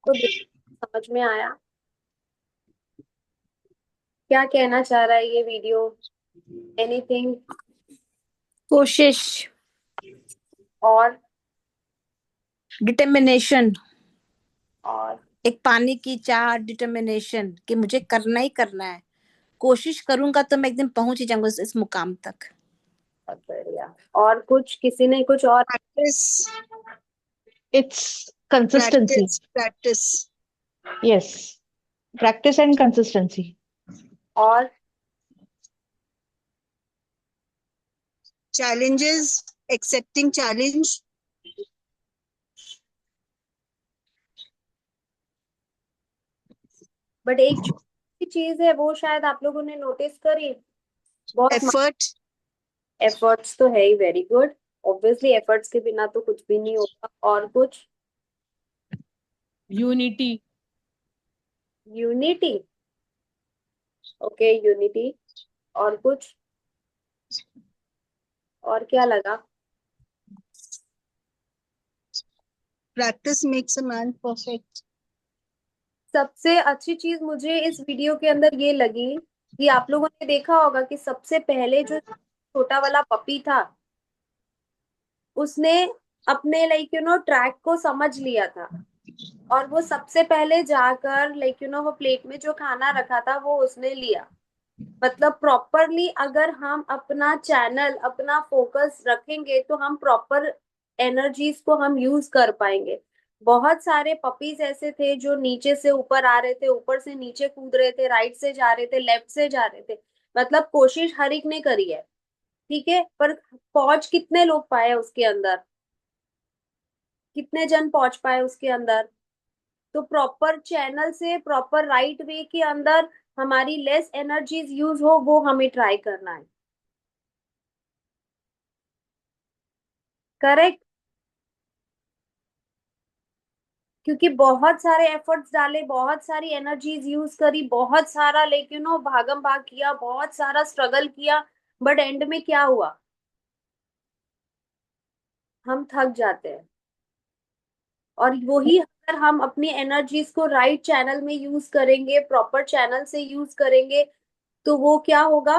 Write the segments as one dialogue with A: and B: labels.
A: को समझ में आया क्या कहना चाह रहा है ये वीडियो? एनीथिंग?
B: कोशिश,
A: और
B: डिटर्मिनेशन।
A: और
B: एक पानी की चाह, डिटर्मिनेशन कि मुझे करना ही करना है। कोशिश करूंगा तो मैं एक दिन पहुंच ही जाऊंगा इस मुकाम तक।
A: बहुत बढ़िया। और कुछ किसी ने कुछ और?
B: Practice.
C: It's consistency.
B: Practice practice.
C: Yes. Practice and consistency.
A: और
B: challenges, accepting challenge।
A: बट एक छोटी चीज है वो शायद आप लोगों ने नोटिस करी। बहुत
B: एफर्ट।
A: एफर्ट्स तो है ही, वेरी गुड। ऑब्वियसली एफर्ट्स के बिना तो कुछ भी नहीं होगा। और कुछ?
C: Unity.
A: यूनिटी। Okay, unity. और कुछ? और क्या लगा?
B: Practice makes a man perfect.
A: सबसे अच्छी चीज मुझे इस वीडियो के अंदर ये लगी कि आप लोगों ने देखा होगा कि सबसे पहले जो छोटा वाला पपी था उसने अपने ट्रैक को समझ लिया था। और वो सबसे पहले जाकर वो प्लेट में जो खाना रखा था वो उसने लिया। मतलब प्रॉपरली अगर हम अपना चैनल अपना फोकस रखेंगे तो हम प्रॉपर एनर्जीज को हम यूज कर पाएंगे। बहुत सारे पपीज ऐसे थे जो नीचे से ऊपर आ रहे थे, ऊपर से नीचे कूद रहे थे, राइट से जा रहे थे, लेफ्ट से जा रहे थे। मतलब कोशिश हर एक ने करी है, ठीक है, पर पहुंच कितने लोग पाए उसके अंदर? कितने जन पहुंच पाए उसके अंदर? तो प्रॉपर चैनल से प्रॉपर राइट वे के अंदर हमारी लेस एनर्जीज यूज हो वो हमें ट्राई करना है। करेक्ट। क्योंकि बहुत सारे एफर्ट्स डाले, बहुत सारी एनर्जीज यूज करी, बहुत सारा भागम भाग किया, बहुत सारा स्ट्रगल किया, बट एंड में क्या हुआ? हम थक जाते हैं। और वही अगर हम अपनी एनर्जीज को राइट चैनल में यूज करेंगे, प्रॉपर चैनल से यूज करेंगे, तो वो क्या होगा?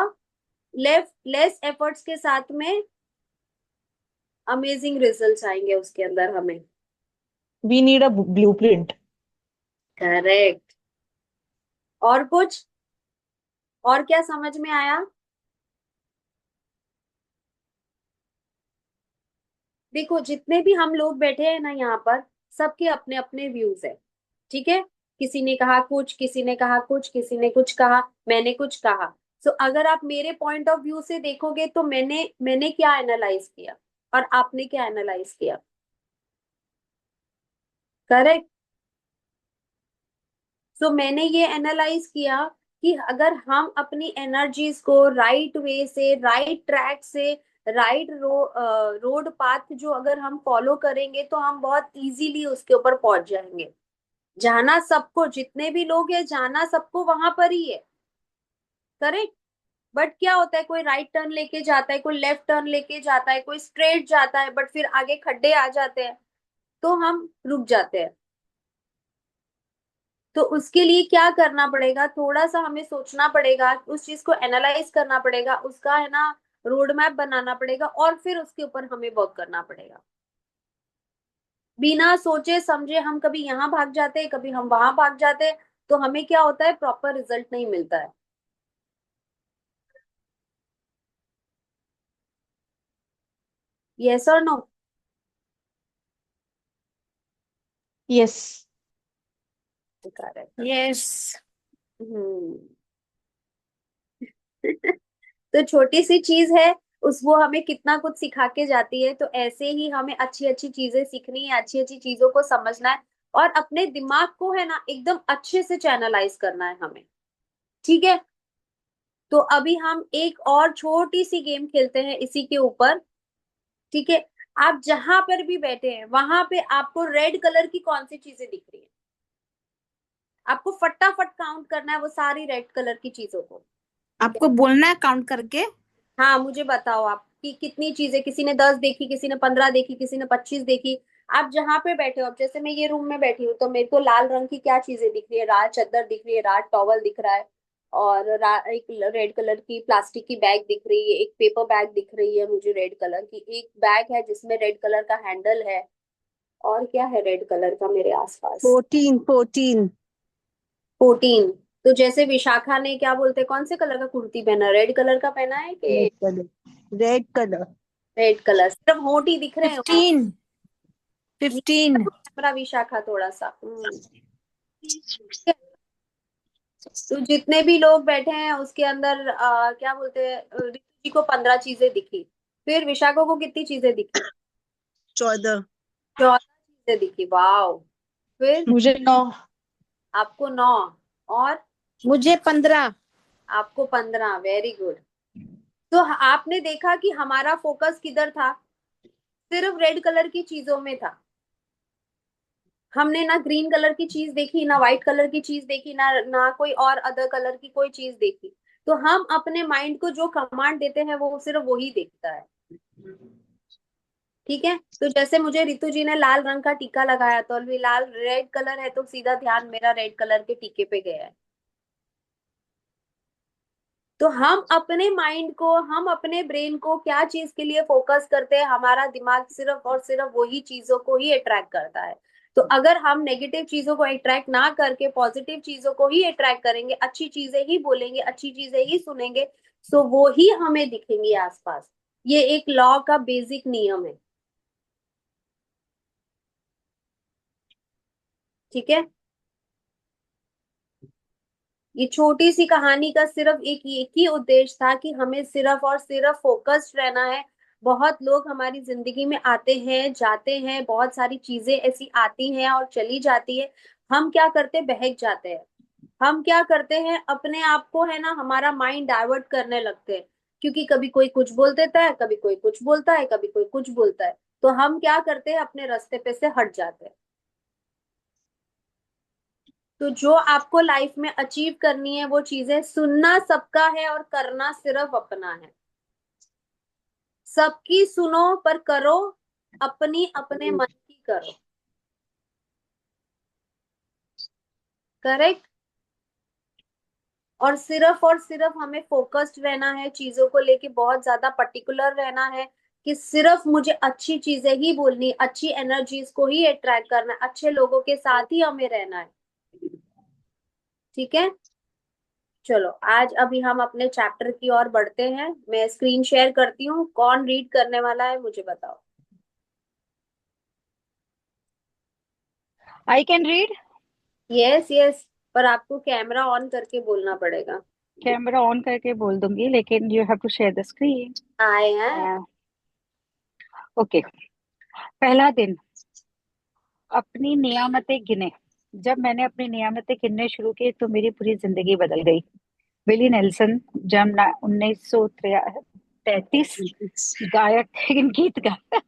A: लेफ्ट लेस एफर्ट्स के साथ में अमेजिंग रिजल्ट्स आएंगे उसके अंदर हमें।
C: We need a blueprint.
A: Correct. और कुछ? और क्या समझ में आया? देखो जितने भी हम लोग बैठे हैं ना यहाँ पर, सबके अपने अपने व्यूज है, ठीक है। किसी ने कहा कुछ, किसी ने कहा कुछ, किसी ने कुछ कहा, मैंने कुछ कहा। सो अगर आप मेरे पॉइंट ऑफ व्यू से देखोगे तो मैंने क्या एनालाइज किया और आपने क्या एनालाइज किया? करेक्ट। सो मैंने ये एनालाइज किया कि अगर हम अपनी एनर्जीज को राइट वे से, राइट ट्रैक से, राइट रोड पाथ जो अगर हम फॉलो करेंगे तो हम बहुत इजीली उसके ऊपर पहुंच जाएंगे। जाना सबको, जितने भी लोग हैं जाना सबको वहां पर ही है। करेक्ट। बट क्या होता है, कोई राइट टर्न लेके जाता है, कोई लेफ्ट टर्न लेके जाता है, कोई स्ट्रेट जाता है, बट फिर आगे खड्डे आ जाते हैं तो हम रुक जाते हैं। तो उसके लिए क्या करना पड़ेगा? थोड़ा सा हमें सोचना पड़ेगा, उस चीज को एनालाइज करना पड़ेगा, उसका रोड मैप बनाना पड़ेगा और फिर उसके ऊपर हमें वर्क करना पड़ेगा। बिना सोचे समझे हम कभी यहाँ भाग जाते हैं, कभी हम वहां भाग जाते हैं, तो हमें क्या होता है? प्रॉपर रिजल्ट नहीं मिलता है। यस और नो?
C: Yes.
A: करेक्ट।
B: यस।
A: हम्म। तो छोटी सी चीज है, उस वो हमें कितना कुछ सिखा के जाती है। तो ऐसे ही हमें अच्छी अच्छी चीजें सीखनी है, अच्छी अच्छी चीजों को समझना है और अपने दिमाग को है ना एकदम अच्छे से चैनलाइज करना है हमें, ठीक है। तो अभी हम एक और छोटी सी गेम खेलते हैं इसी के ऊपर, ठीक है। आप जहां पर भी बैठे हैं वहां पे आपको रेड कलर की कौन सी चीजें दिख रही है? आपको फटाफट काउंट करना है वो सारी रेड कलर की चीजों को।
B: आपको बोलना है काउंट करके।
A: हाँ मुझे बताओ आप कि कितनी चीजें, किसी ने 10 देखी, किसी ने 15 देखी, किसी ने 25 देखी। आप जहाँ पे बैठे हो, अब जैसे मैं ये रूम में बैठी हूँ तो मेरे को लाल रंग की क्या चीजें दिख रही है, रात चादर दिख रही है, रात टॉवल दिख रहा है, और एक रेड कलर की प्लास्टिक की बैग दिख रही है, एक पेपर बैग दिख रही है मुझे रेड कलर की, एक बैग है जिसमें रेड कलर का हैंडल है, और क्या है रेड कलर का मेरे आसपास।
D: 14 14।
A: 14। तो जैसे विशाखा ने क्या बोलते हैं, कौन से कलर का कुर्ती पहना, रेड कलर का पहना है कि
D: red colour, red colour.
A: Red colour, सिर्फ होंठ ही दिख रहे हैं वहां।
B: 15 15।
A: कैमरा विशाखा थोड़ा सा। तो जितने भी लोग बैठे हैं उसके अंदर क्या बोलते हैं, ऋतु जी को 15 चीजें दिखी, फिर विशाखा को कितनी चीजें दिखी,
D: 14।
A: 14 चीजें दिखी, वाओ। फिर
C: मुझे 9।
A: आपको 9, और
B: मुझे 15।
A: आपको 15, वेरी गुड। तो आपने देखा कि हमारा फोकस किधर था, सिर्फ रेड कलर की चीजों में था। हमने ना ग्रीन कलर की चीज देखी, ना व्हाइट कलर की चीज देखी, ना कोई और अदर कलर की कोई चीज देखी। तो हम अपने माइंड को जो कमांड देते हैं वो सिर्फ वही देखता है। ठीक है, तो जैसे मुझे रितु जी ने लाल रंग का टीका लगाया, तो अभी लाल रेड कलर है तो सीधा ध्यान मेरा रेड कलर के टीके पे गया है। तो हम अपने माइंड को, हम अपने ब्रेन को क्या चीज के लिए फोकस करते हैं, हमारा दिमाग सिर्फ और सिर्फ वही चीजों को ही अट्रैक्ट करता है। तो अगर हम नेगेटिव चीजों को अट्रैक्ट ना करके पॉजिटिव चीजों को ही अट्रैक्ट करेंगे, अच्छी चीजें ही बोलेंगे, अच्छी चीजें ही सुनेंगे, तो वो ही हमें दिखेंगी आसपास। ये एक लॉ का बेसिक नियम है। ठीक है, ये छोटी सी कहानी का सिर्फ एक ही उद्देश्य था कि हमें सिर्फ और सिर्फ फोकस्ड रहना है। बहुत लोग हमारी जिंदगी में आते हैं जाते हैं, बहुत सारी चीजें ऐसी आती हैं और चली जाती है, हम क्या करते, बहक जाते हैं। हम क्या करते हैं, अपने आप को है ना, हमारा माइंड डाइवर्ट करने लगते हैं, क्योंकि कभी कोई कुछ बोल देता है, कभी कोई कुछ बोलता है, कभी कोई कुछ बोलता है, तो हम क्या करते हैं, अपने रास्ते पे से हट जाते हैं। तो जो आपको लाइफ में अचीव करनी है वो चीजें, सुनना सबका है और करना सिर्फ अपना है। सबकी सुनो पर करो अपनी, अपने मन की करो। करेक्ट। और सिर्फ हमें फोकस्ड रहना है, चीजों को लेके बहुत ज्यादा पर्टिकुलर रहना है, कि सिर्फ मुझे अच्छी चीजें ही बोलनी, अच्छी एनर्जीज को ही अट्रैक्ट करना है, अच्छे लोगों के साथ ही हमें रहना है। ठीक है, चलो आज अभी हम अपने चैप्टर की ओर बढ़ते हैं। मैं स्क्रीन शेयर करती हूँ, कौन रीड करने वाला है मुझे बताओ।
C: I can read.
A: Yes yes, पर आपको कैमरा ऑन करके बोलना पड़ेगा।
C: कैमरा ऑन करके बोल दूंगी, लेकिन you have to share the screen.
A: आए हैं।
C: ओके। पहला दिन, अपनी नियामतें गिने। जब मैंने अपनी नियामतें गिनने शुरू की तो मेरी पूरी जिंदगी बदल गई। विली नेल्सन, जन्म 1933, गायक थे, गीत गाया।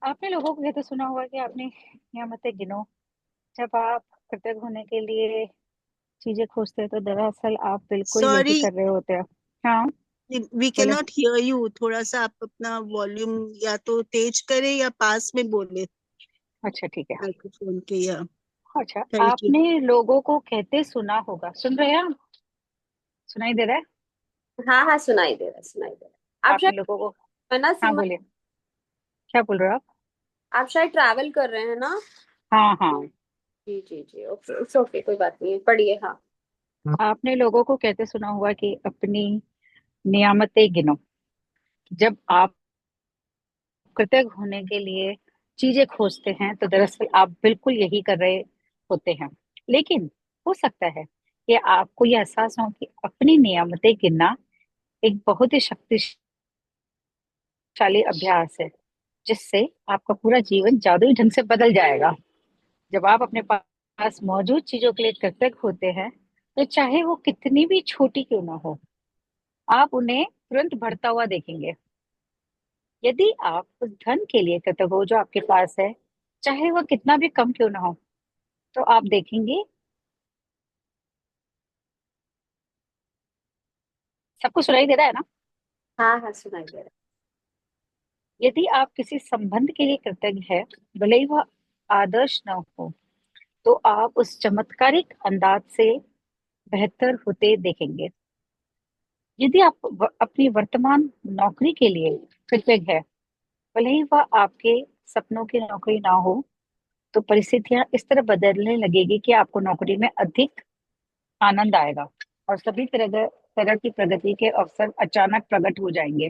C: आपने लोगों को कहते सुना होगा कि आपने नियामतें गिनो। जब आप कृतज्ञ होने के लिए चीजें खोजते हैं तो दरअसल आप बिल्कुल यही
D: सॉरी,
C: कर रहे होते हैं। हाँ,
D: वी कैन
C: बोले।
D: Not here you. थोड़ा सा आप अपना वॉल्यूम या तो तेज करें या पास में बोले
C: अच्छा ठीक है।
D: माइक्रोफोन के, या
C: अच्छा,
D: थैंक यू।
C: आपने लोगों को कहते सुना होगा, सुन रहे हैं आप? सुनाई दे रहा है?
A: हाँ हाँ, सुनाई दे रहा है, सुनाई दे रहा है। आप
C: आपने
A: शायद,
C: लोगों को,
A: है ना
C: हाँ
A: सीमा,
C: बोलिए, क्या बोल रहे हो आप?
A: आप शायद ट्रैवल कर रहे हैं ना।
C: हाँ हाँ।
A: जी जी जी, ओके, इट्स ओके, कोई बात नहीं है, पढ़िए हाँ।
C: आपने लोगों को कहते सुना होगा कि अपनी नियामतें गिनो। जब आप कृतज्ञ होने के लिए चीजें खोजते हैं तो दरअसल आप बिल्कुल यही कर रहे होते हैं। लेकिन हो सकता है कि आपको यह एहसास हो कि अपनी नियामतें गिनना एक बहुत ही शक्तिशाली अभ्यास है, जिससे आपका पूरा जीवन जादुई ढंग से बदल जाएगा। जब आप अपने पास मौजूद चीजों के लिए कृतज्ञ होते हैं, तो चाहे वो कितनी भी छोटी क्यों ना हो, आप उन्हें तुरंत बढ़ता हुआ देखेंगे। यदि आप उस धन के लिए कृतज्ञ हो जो आपके पास है, चाहे वह कितना भी कम क्यों ना हो, तो आप देखेंगे। सबको सुनाई दे रहा है ना?
A: हाँ हाँ, सुनाई दे रहा
C: यदि आप किसी संबंध के लिए कृतज्ञ है, भले ही वह आदर्श न हो, तो आप उस चमत्कारिक अंदाज से बेहतर होते देखेंगे। यदि आप अपनी वर्तमान नौकरी के लिए कृतज्ञ है, भले ही वह आपके सपनों की नौकरी ना हो, तो परिस्थितियां इस तरह बदलने लगेगी कि आपको नौकरी में अधिक आनंद आएगा और सभी तरह की प्रगति के अवसर अचानक प्रकट हो जाएंगे।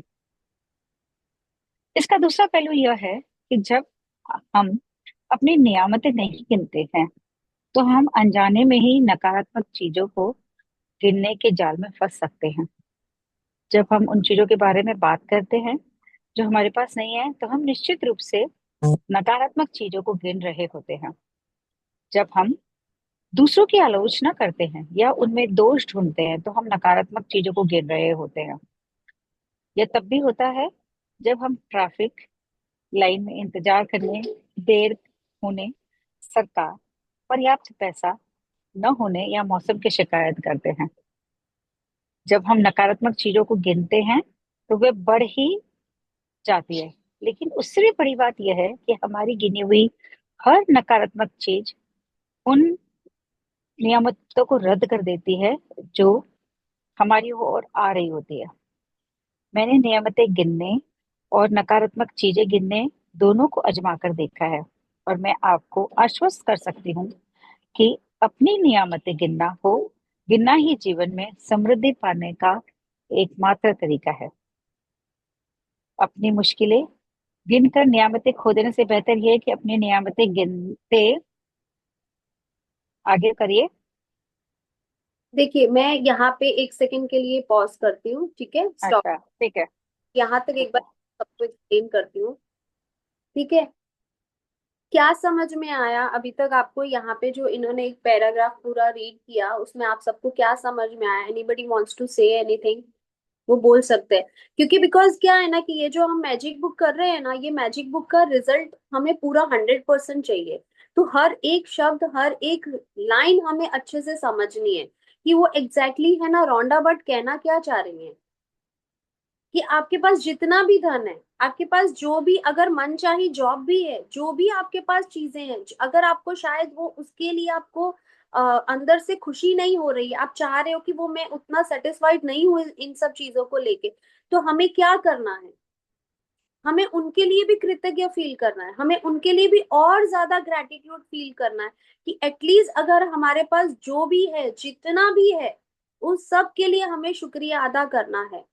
C: इसका दूसरा पहलू यह है कि जब हम अपनी नियामतें नहीं गिनते हैं, तो हम अनजाने में ही नकारात्मक चीजों को गिनने के जाल में फंस सकते हैं। जब हम उन चीजों के बारे में बात करते हैं जो हमारे पास नहीं है, तो हम निश्चित रूप से नकारात्मक चीजों को गिन रहे होते हैं। जब हम दूसरों की आलोचना करते हैं या उनमें दोष ढूंढते हैं, तो हम नकारात्मक चीजों को गिन रहे होते हैं। यह तब भी होता है जब हम ट्रैफिक लाइन में इंतजार करने, देर होने, सरकार, पर्याप्त पैसा न होने या मौसम की शिकायत करते हैं। जब हम नकारात्मक चीजों को गिनते हैं, तो वे बढ़ ही जाती है। लेकिन उससे भी बड़ी बात यह है कि हमारी गिनी हुई हर नकारात्मक चीज उन नियामतों को रद्द कर देती है जो हमारी ओर आ रही होती है। मैंने नियमित गिनने और नकारात्मक चीजें गिनने दोनों को आजमा कर देखा है, और मैं आपको आश्वस्त कर सकती हूँ कि अपनी नियामतें गिनना ही जीवन में समृद्धि पाने का एकमात्र तरीका है। अपनी मुश्किलें गिनकर नियामतें खो देने से बेहतर यह है कि अपनी नियामतें गिनते आगे करिए।
A: देखिए, मैं यहाँ पे एक सेकंड के लिए पॉज करती हूँ, ठीक है, स्टॉप।
C: अच्छा, ठीक है।
A: यहाँ तक एक बार सबको एक्सप्लेन करती हूँ, ठीक है। क्या समझ में आया अभी तक आपको? यहाँ पे जो इन्होंने एक पैराग्राफ पूरा रीड किया, उसमें आप सबको क्या समझ में आया? Anybody wants to say anything, वो बोल सकते हैं। क्योंकि बिकॉज क्या है ना कि ये जो हम मैजिक बुक कर रहे हैं ना, ये मैजिक बुक का रिजल्ट हमें पूरा 100% चाहिए। तो हर एक शब्द, हर एक लाइन हमें अच्छे से समझनी है कि वो एग्जैक्टली है ना रौंडा बट कहना क्या चाह रही है। कि आपके पास जितना भी धन है, आपके पास जो भी अगर मनचाही जॉब भी है, जो भी आपके पास चीजें हैं, अगर आपको शायद वो उसके लिए आपको अंदर से खुशी नहीं हो रही है, आप चाह रहे हो कि वो मैं उतना सेटिस्फाइड नहीं हूँ इन सब चीजों को लेके, तो हमें क्या करना है? हमें उनके लिए भी कृतज्ञ फील करना है, हमें उनके लिए भी और ज्यादा ग्रेटिट्यूड फील करना है कि एटलीस्ट अगर हमारे पास जो भी है, जितना भी है, उस सब के लिए हमें शुक्रिया अदा करना है।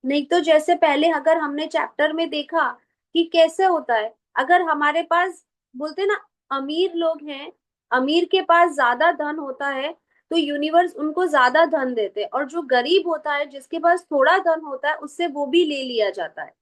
A: नहीं तो जैसे पहले अगर हमने चैप्टर में देखा कि कैसे होता है, अगर हमारे पास, बोलते ना, अमीर लोग हैं, अमीर के पास ज्यादा धन होता है, तो यूनिवर्स उनको ज्यादा धन देते हैं, और जो गरीब होता है, जिसके पास थोड़ा धन होता है, उससे वो भी ले लिया जाता है।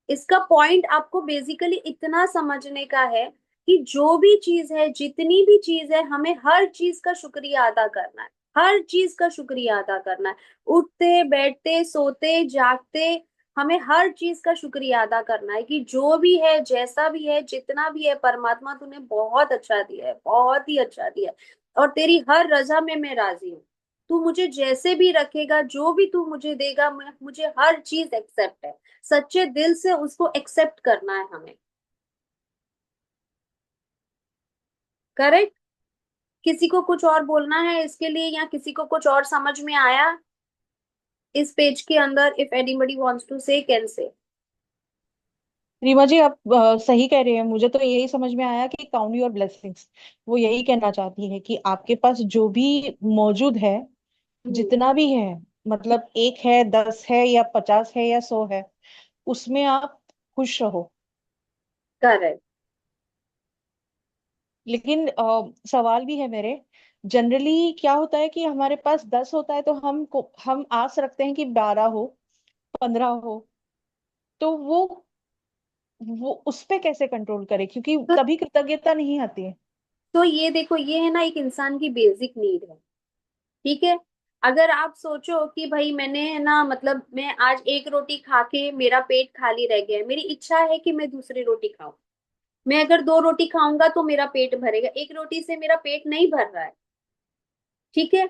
A: इसका पॉइंट आपको बेसिकली इतना समझने का है कि जो भी चीज है, जितनी भी चीज है, हमें हर चीज का शुक्रिया अदा करना है। हर चीज का शुक्रिया अदा करना है। उठते बैठते सोते जागते, हमें हर चीज का शुक्रिया अदा करना है कि जो भी है, जैसा भी है, जितना भी है, परमात्मा तूने बहुत अच्छा दिया है, बहुत ही अच्छा दिया है। और तेरी हर रजा में मैं राजी हूँ। तू मुझे जैसे भी रखेगा, जो भी तू मुझे देगा, मुझे हर चीज एक्सेप्ट है। सच्चे दिल से उसको एक्सेप्ट करना है हमें। करेक्ट। किसी को कुछ और बोलना है इसके लिए, या किसी को कुछ और समझ में आया इस पेज के अंदर? इफ एनीबडी वांट्स टू से, कैन से।
E: रीमा जी, आप सही कह रहे हैं। मुझे तो यही समझ में आया कि काउंट योर ब्लेसिंग्स, वो यही कहना चाहती है कि आपके पास जो भी मौजूद है,
A: हम्म।
E: जितना भी है, मतलब एक है, 10 है या 50 है या 100 है, उसमें आप खुश रहो।
A: करेक्ट।
E: लेकिन सवाल भी है मेरे। जनरली क्या होता है कि हमारे पास 10 होता है तो हम आस रखते हैं कि 12 हो, 15 हो। तो वो उस पे कैसे कंट्रोल करें, क्योंकि
A: तो
E: तभी कृतज्ञता नहीं आती है।
A: ये देखो, ये है ना एक इंसान की बेसिक नीड है, ठीक है। अगर आप सोचो कि भाई मैंने, है ना, मतलब मैं आज एक रोटी खा के मेरा पेट खाली रह गया है, मेरी इच्छा है कि मैं दूसरी रोटी खाऊं। मैं अगर दो रोटी खाऊंगा तो मेरा पेट भरेगा, एक रोटी से मेरा पेट नहीं भर रहा है, ठीक है।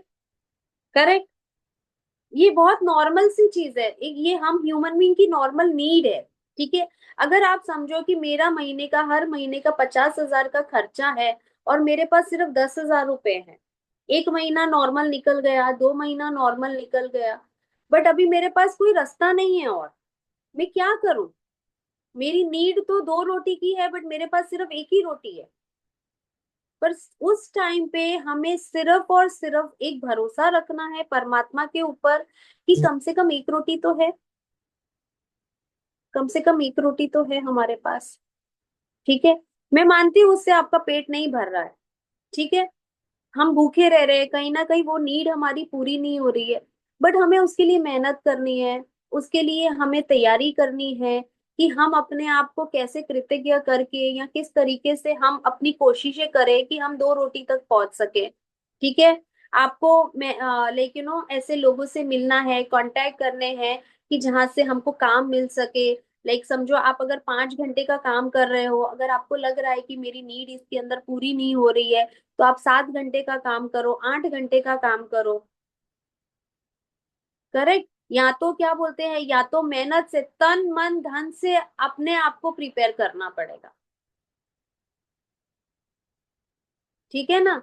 A: करेक्ट। ये बहुत नॉर्मल सी चीज है, एक ये हम ह्यूमन बीइंग की नॉर्मल नीड है। ठीक है, अगर आप समझो कि मेरा महीने का, हर महीने का 50,000 का खर्चा है और मेरे पास सिर्फ 10,000 रुपए है, एक महीना नॉर्मल निकल गया, 2 महीना नॉर्मल निकल गया, बट अभी मेरे पास कोई रास्ता नहीं है और मैं क्या करूं? मेरी नीड तो 2 रोटी की है बट मेरे पास सिर्फ एक ही रोटी है। पर उस टाइम पे हमें सिर्फ और सिर्फ एक भरोसा रखना है परमात्मा के ऊपर कि कम से कम एक रोटी तो है, कम से कम एक रोटी तो है हमारे पास। ठीक है, मैं मानती हूँ उससे आपका पेट नहीं भर रहा है, ठीक है, हम भूखे रह रहे हैं, कहीं ना कहीं वो नीड हमारी पूरी नहीं हो रही है, बट हमें उसके लिए मेहनत करनी है, उसके लिए हमें तैयारी करनी है कि हम अपने आप को कैसे कृतज्ञ करके या किस तरीके से हम अपनी कोशिशें करें कि हम 2 रोटी तक पहुंच सके। ठीक है, आपको मैं लेकिन ऐसे लोगों से मिलना है, कांटेक्ट करने हैं कि जहां से हमको काम मिल सके। लाइक समझो आप अगर 5 घंटे का काम कर रहे हो, अगर आपको लग रहा है कि मेरी नीड इसके अंदर पूरी नहीं हो रही है, तो आप 7 घंटे का काम करो, 8 घंटे का काम करो। करेक्ट, या तो क्या बोलते हैं, या तो मेहनत से, तन मन धन से अपने आप को प्रिपेयर करना पड़ेगा। ठीक है ना,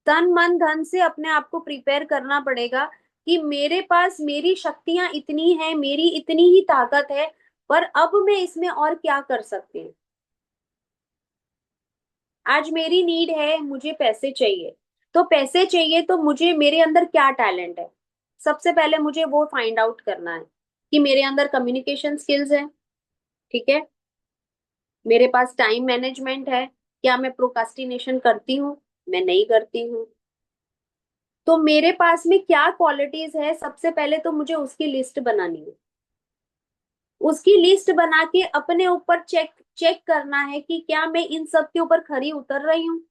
A: तन मन धन से अपने आप को प्रिपेयर करना पड़ेगा कि मेरे पास मेरी शक्तियां इतनी है, मेरी इतनी ही ताकत है, पर अब मैं इसमें और क्या कर सकती हूँ। आज मेरी नीड है, मुझे पैसे चाहिए, तो पैसे चाहिए तो मुझे मेरे अंदर क्या टैलेंट है, सबसे पहले मुझे वो फाइंड आउट करना है कि मेरे अंदर कम्युनिकेशन स्किल्स है। ठीक है, मेरे पास टाइम मैनेजमेंट है, क्या मैं प्रोकास्टिनेशन करती हूँ? मैं नहीं करती हूँ। तो मेरे पास में क्या क्वालिटीज है, सबसे पहले तो मुझे उसकी लिस्ट बनानी है, उसकी लिस्ट बना के अपने ऊपर चेक चेक करना है कि क्या मैं इन सब के ऊपर खरी उतर रही हूँ।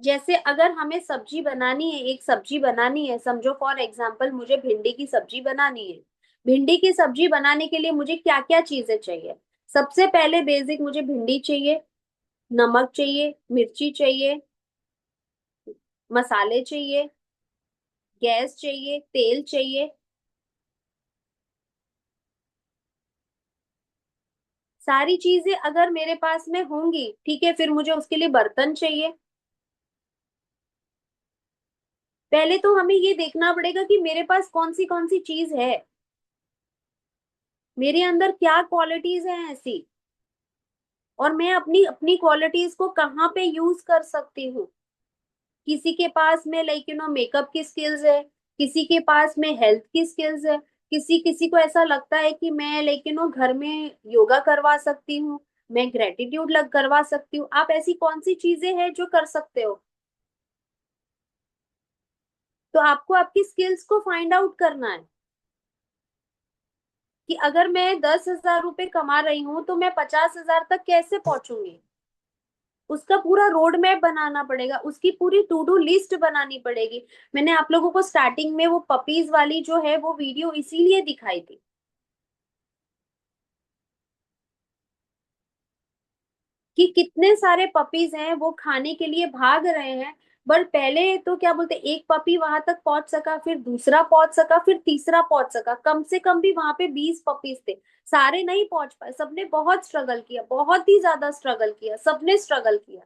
A: जैसे अगर हमें सब्जी बनानी है, एक सब्जी बनानी है, समझो फॉर एग्जाम्पल मुझे भिंडी की सब्जी बनानी है, भिंडी की सब्जी बनाने के लिए मुझे क्या क्या चीजें चाहिए? सबसे पहले बेसिक मुझे भिंडी चाहिए, नमक चाहिए, मिर्ची चाहिए, मसाले चाहिए, गैस चाहिए, तेल चाहिए, सारी चीजें अगर मेरे पास में होंगी, ठीक है, फिर मुझे उसके लिए बर्तन चाहिए। पहले तो हमें ये देखना पड़ेगा कि मेरे पास कौन सी चीज है, मेरे अंदर क्या क्वालिटीज हैं ऐसी, और मैं अपनी अपनी क्वालिटीज को कहाँ पे यूज कर सकती हूँ। किसी के पास में लाइक मेकअप की स्किल्स है, किसी के पास में हेल्थ की स्किल्स है, किसी किसी को ऐसा लगता है कि मैं लाइक घर में योगा करवा सकती हूँ, मैं ग्रेटिट्यूड लग करवा सकती हूँ। आप ऐसी कौन सी चीजें हैं जो कर सकते हो? तो आपको आपकी स्किल्स को फाइंड आउट करना है कि अगर मैं 10,000 रुपए कमा रही हूँ तो मैं 50,000 तक कैसे पहुंचूंगी। उसका पूरा रोड मैप बनाना पड़ेगा, उसकी पूरी टू डू लिस्ट बनानी पड़ेगी। मैंने आप लोगों को स्टार्टिंग में वो पपीज वाली जो है वो वीडियो इसीलिए दिखाई थी कि कितने सारे पपीज हैं वो खाने के लिए भाग रहे हैं। बट पहले तो क्या बोलते, एक पपी वहां तक पहुंच सका, फिर दूसरा पहुंच सका, फिर तीसरा पहुंच सका, कम से कम भी वहां पे 20 पपीज थे। सारे नहीं पहुंच पाए, सबने बहुत स्ट्रगल किया, बहुत ही ज्यादा स्ट्रगल किया, सबने स्ट्रगल किया,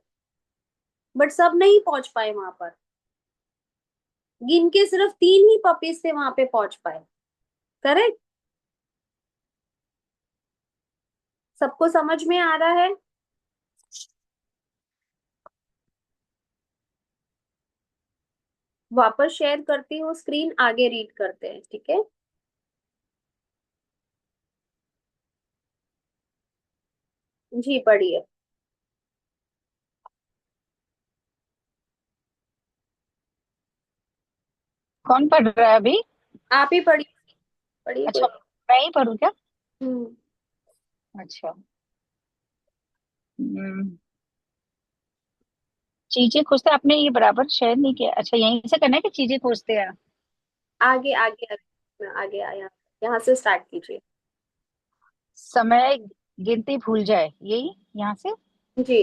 A: बट सब नहीं पहुंच पाए वहां पर। गिन के सिर्फ 3 ही पपीज थे वहां पे पहुंच पाए। करेक्ट, सबको समझ में आ रहा है? वापस शेयर करती हूँ स्क्रीन, आगे रीड करते हैं, ठीक है? जी पढ़िए।
C: कौन पढ़ रहा है अभी?
A: आप ही पढ़िए, पढ़िए कोई।
C: अच्छा, मैं ही पढ़ूँ क्या?
A: हम्म।
C: अच्छा। हम्म, चीजें खोजते, आपने ये बराबर शेयर नहीं किया। अच्छा, यहीं से करना है कि चीजें खोजते हैं?
A: आगे आगे आगे, आगे आया, यहाँ से स्टार्ट कीजिए।
C: समय गिनती भूल जाए, यही यहाँ से।
A: जी।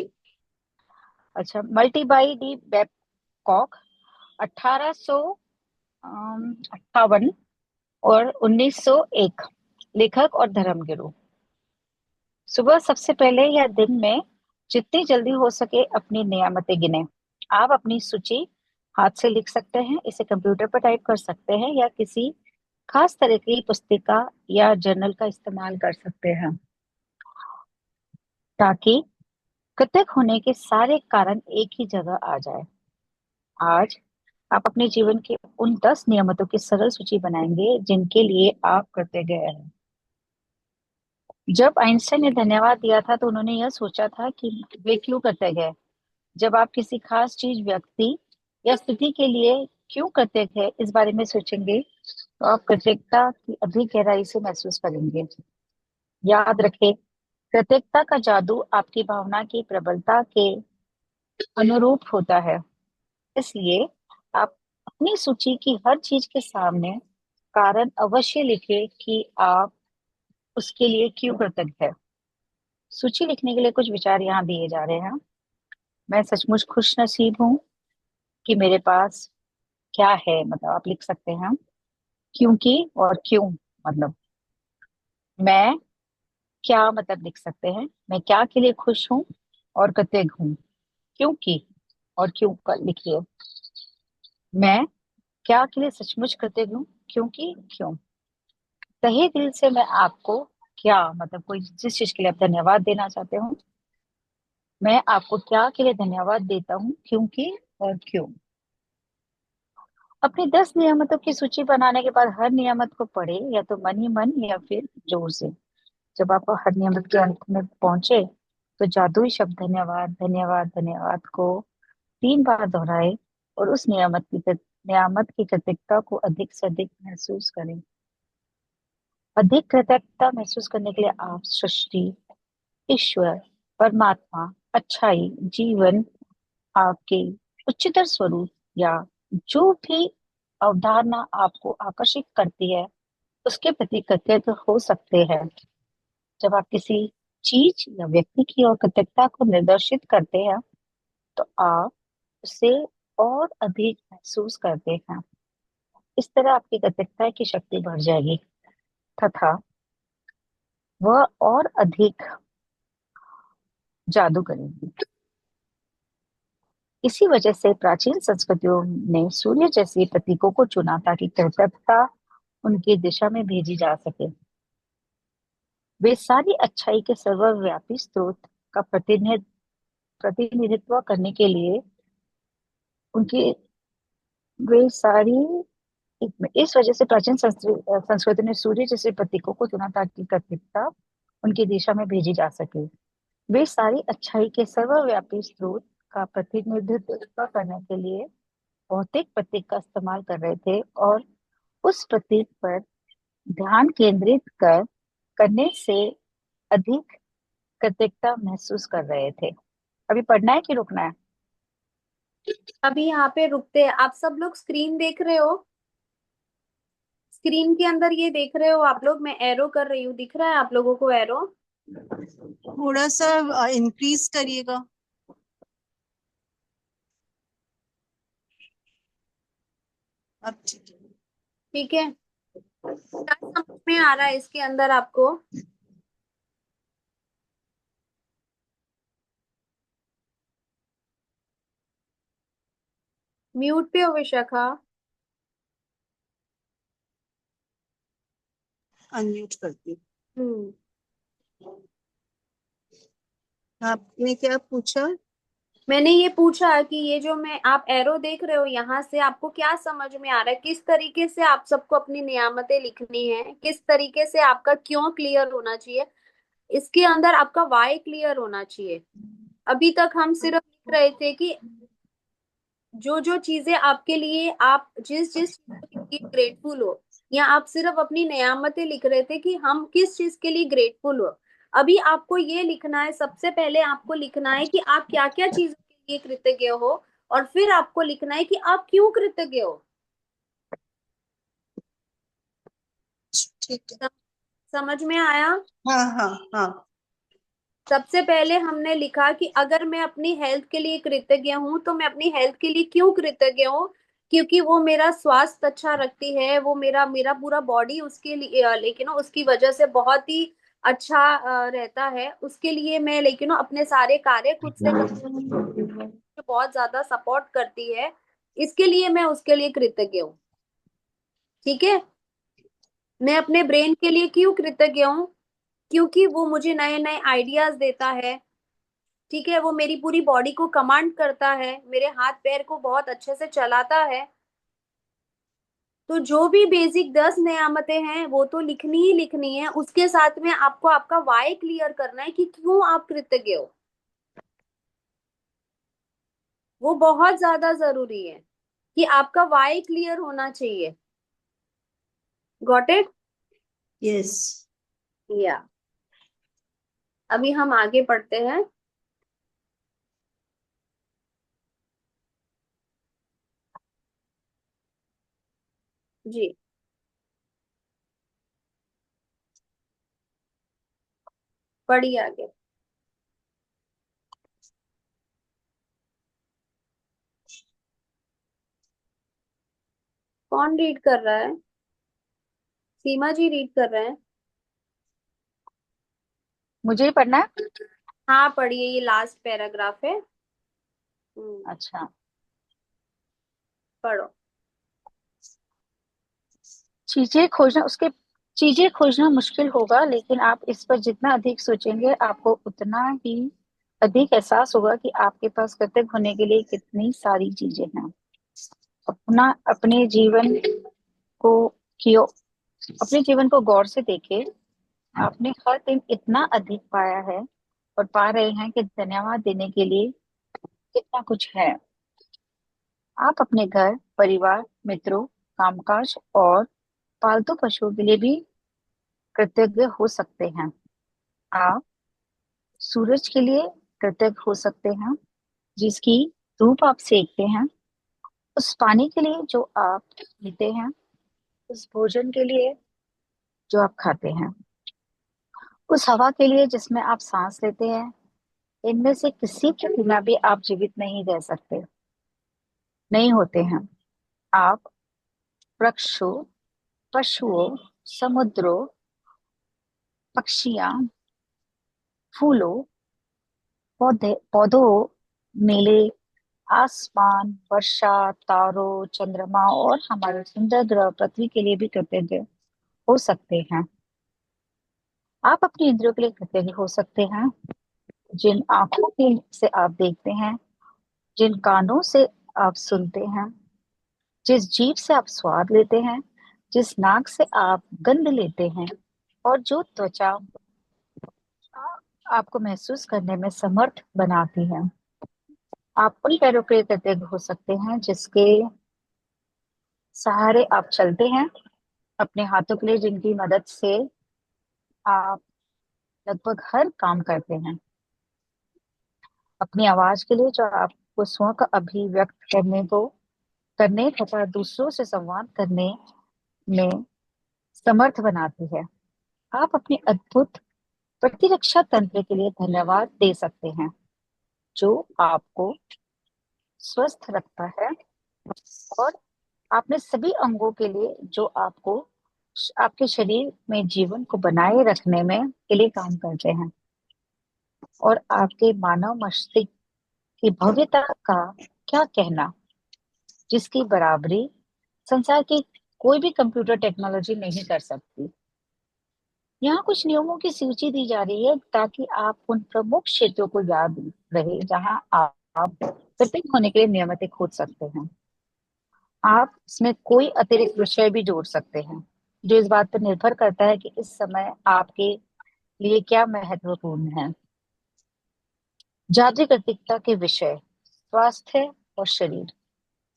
C: अच्छा, मल्टी बाई डी बेबकॉक 1848 58 और 1901, लेखक और धर्मगुरु। सुबह सबसे पहले या दिन में जितनी जल्दी हो सके अपनी नियामतें गिने। आप अपनी सूची हाथ से लिख सकते हैं, इसे कंप्यूटर पर टाइप कर सकते हैं, या किसी खास तरह की पुस्तिका या जर्नल का इस्तेमाल कर सकते हैं, ताकि कृतज्ञ होने के सारे कारण एक ही जगह आ जाए। आज आप अपने जीवन के उन 10 नियमों की सरल सूची बनाएंगे जिनके लिए आप कृतज्ञ हैं। जब आइंस्टाइन ने धन्यवाद दिया था तो उन्होंने यह सोचा था कि वे क्यों कृतज्ञ हैं। जब आप किसी खास चीज, व्यक्ति या स्थिति के लिए क्यों कृतज्ञ है इस बारे में सोचेंगे तो आप कृतज्ञता की अधिक गहराई से महसूस करेंगे। याद रखें, कृतज्ञता का जादू आपकी भावना की प्रबलता के अनुरूप होता है। इसलिए आप अपनी सूची की हर चीज के सामने कारण अवश्य लिखें कि आप उसके लिए क्यों कृतज्ञ है। सूची लिखने के लिए कुछ विचार यहाँ दिए जा रहे हैं। मैं सचमुच खुश नसीब हूँ कि मेरे पास क्या है, मतलब आप लिख सकते हैं क्योंकि और क्यों, मतलब मैं क्या, मतलब लिख सकते हैं मैं क्या के लिए खुश हूँ और कृतज्ञ हूँ, क्योंकि और क्यों का लिखिए। मैं क्या के लिए सचमुच कृतज्ञ हूँ, क्योंकि क्यों। तहे दिल से मैं आपको क्या, मतलब कोई जिस चीज के लिए आप धन्यवाद देना चाहते हो, मैं आपको क्या के लिए धन्यवाद देता हूँ, क्योंकि और क्यों। अपनी 10 नियामतों की सूची बनाने के बाद हर नियामत को पढ़े, या तो मन ही मन या फिर जोर से। जब आप हर नियामत के अंत में पहुंचे तो जादुई शब्द धन्यवाद धन्यवाद धन्यवाद को 3 बार दोहराए और उस नियामत की कृतज्ञता को अधिक से अधिक महसूस करें। अधिक कृतज्ञता महसूस करने के लिए आप सृष्टि, ईश्वर, परमात्मा, अच्छाई, जीवन, आपके उच्चतर स्वरूप, या जो भी अवधारणा आपको आकर्षित करती है उसके प्रति कृतज्ञ हो सकते हैं। जब आप किसी चीज या व्यक्ति की ओर कृतज्ञता को निर्देशित करते हैं तो आप उसे और अधिक महसूस करते हैं। इस तरह आपकी कृतज्ञता की शक्ति बढ़ जाएगी तथा वह और अधिक जादू करेगी। इसी वजह से प्राचीन संस्कृतियों ने सूर्य जैसे प्रतीकों को चुना ताकि कृतज्ञता उनकी दिशा में भेजी जा सके। वे सारी अच्छाई के सर्वव्यापी स्रोत का प्रतिनिधित्व करने के लिए उनकी वे सारी इस वजह से प्राचीन संस्कृति ने सूर्य जैसे प्रतीकों को चुना ताकि कृतज्ञता उनकी दिशा में भेजी जा सके। वे सारी अच्छाई के सर्वव्यापी स्रोत का प्रतिनिधित्व करने के लिए भौतिक प्रतीक का इस्तेमाल कर रहे थे और उस प्रतीक पर ध्यान केंद्रित करने से अधिक कृतज्ञता महसूस कर रहे थे। अभी पढ़ना है कि रुकना है?
A: अभी यहाँ पे रुकते हैं। आप सब लोग स्क्रीन देख रहे हो? स्क्रीन के अंदर ये देख रहे हो आप लोग? मैं एरो कर रही हूँ, दिख रहा है आप लोगों को एरो?
D: थोड़ा सा इंक्रीज करिएगा। अब ठीक है।
A: ठीक है, क्या समझ में आ रहा है इसके अंदर आपको? म्यूट पे हो विशाखा?
D: अनम्यूट करती हूँ।
A: हम्म।
D: आपने क्या पूछा?
A: मैंने ये पूछा कि ये जो मैं आप एरो देख रहे हो यहाँ से आपको क्या समझ में आ रहा है, किस तरीके से आप सबको अपनी नियामतें लिखनी है, किस तरीके से आपका क्यों क्लियर होना चाहिए, इसके अंदर आपका वाई क्लियर होना चाहिए। अभी तक हम सिर्फ लिख रहे थे कि जो जो चीजें आपके लिए, आप जिस जिस चीज के लिए ग्रेटफुल हो, या आप सिर्फ अपनी नियामतें लिख रहे थे कि हम किस चीज के लिए ग्रेटफुल हो। अभी आपको ये लिखना है, सबसे पहले आपको लिखना है कि आप क्या क्या चीजों के लिए कृतज्ञ हो, और फिर आपको लिखना है कि आप क्यों कृतज्ञ हो।
D: ठीक है।
A: समझ में आया?
D: हाँ हाँ हाँ।
A: सबसे पहले हमने लिखा कि अगर मैं अपनी हेल्थ के लिए कृतज्ञ हूं तो मैं अपनी हेल्थ के लिए क्यों कृतज्ञ हूं, क्योंकि वो मेरा स्वास्थ्य अच्छा रखती है, वो मेरा मेरा पूरा बॉडी उसके लिए लेकिन उसकी वजह से बहुत ही अच्छा रहता है। उसके लिए मैं लेकिन अपने सारे कार्य खुद से बहुत ज्यादा सपोर्ट करती है। इसके लिए मैं उसके लिए कृतज्ञ हूँ। ठीक है। मैं अपने ब्रेन के लिए क्यों कृतज्ञ हूँ? क्योंकि वो मुझे नए नए आइडियाज देता है। ठीक है। वो मेरी पूरी बॉडी को कमांड करता है, मेरे हाथ पैर को बहुत अच्छे से चलाता है। तो जो भी बेसिक 10 नियामतें हैं वो तो लिखनी ही लिखनी है, उसके साथ में आपको आपका वाई क्लियर करना है कि क्यों आप कृतज्ञ हो। वो बहुत ज्यादा जरूरी है कि आपका वाई क्लियर होना चाहिए। Got it?
F: यस।
A: या अभी हम आगे पढ़ते हैं। जी, पढ़िए आगे। कौन रीड कर रहा है? सीमा जी रीड कर रहे हैं।
C: मुझे ही पढ़ना है।
A: हाँ पढ़िए, ये लास्ट पैराग्राफ है।
C: अच्छा।
A: पढ़ो।
C: चीजें खोजना उसके चीजें खोजना मुश्किल होगा, लेकिन आप इस पर जितना अधिक सोचेंगे आपको उतना ही अधिक एहसास होगा कि आपके पास कृतज्ञ होने के लिए कितनी सारी चीजें हैं। अपना अपने जीवन को कियो अपने जीवन को गौर से देखें। आपने हर दिन इतना अधिक पाया है और पा रहे हैं कि धन्यवाद देने के लिए कितना कुछ है। आप अपने घर, परिवार, मित्रों, कामकाज और पालतू पशुओं के लिए भी कृतज्ञ हो सकते हैं। आप सूरज के लिए कृतज्ञ हो सकते हैं जिसकी धूप आप सेकते हैं, उस पानी के लिए जो आप पीते हैं, उस भोजन के लिए जो आप खाते हैं, उस हवा के लिए जिसमें आप सांस लेते हैं। इनमें से किसी के बिना भी आप जीवित नहीं रह सकते, नहीं होते हैं। आप वृक्षों, पशुओं, समुद्रों, पक्षियां, फूलों, पौधों, मेले, आसमान, वर्षा, तारों, चंद्रमा और हमारे सुंदर ग्रह पृथ्वी के लिए भी कृतज्ञ हो सकते हैं। आप अपनी इंद्रियों के लिए कृतज्ञ हो सकते हैं, जिन आंखों के से आप देखते हैं, जिन कानों से आप सुनते हैं, जिस जीभ से आप स्वाद लेते हैं, जिस नाक से आप गंध लेते हैं, और जो त्वचा आपको महसूस करने में समर्थ बनाती है। आप उन पैरों के लिए कृतज्ञ हो सकते हैं जिसके सहारे आप चलते हैं, अपने हाथों के लिए जिनकी मदद से आप लगभग हर काम करते हैं, अपनी आवाज के लिए जो आपको स्व का अभिव्यक्त करने तथा दूसरों से संवाद करने में समर्थ बनाती है। आप अपने अद्भुत प्रतिरक्षा तंत्र के लिए धन्यवाद दे सकते हैं जो आपको स्वस्थ रखता है, और आपने सभी अंगों के लिए जो आपको आपके शरीर में जीवन को बनाए रखने में के लिए काम करते हैं, और आपके मानव मस्तिष्क की भव्यता का क्या कहना, जिसकी बराबरी संसार की कोई भी कंप्यूटर टेक्नोलॉजी नहीं कर सकती। यहाँ कुछ नियमों की सूची दी जा रही है ताकि आप उन प्रमुख क्षेत्रों को याद रहे जहाँ आप कृतज्ञ होने के लिए नियमित खोज सकते हैं। आप इसमें कोई अतिरिक्त विषय भी जोड़ सकते हैं जो इस बात पर निर्भर करता है कि इस समय आपके लिए क्या महत्वपूर्ण है। जागरूकता के विषय: स्वास्थ्य और शरीर,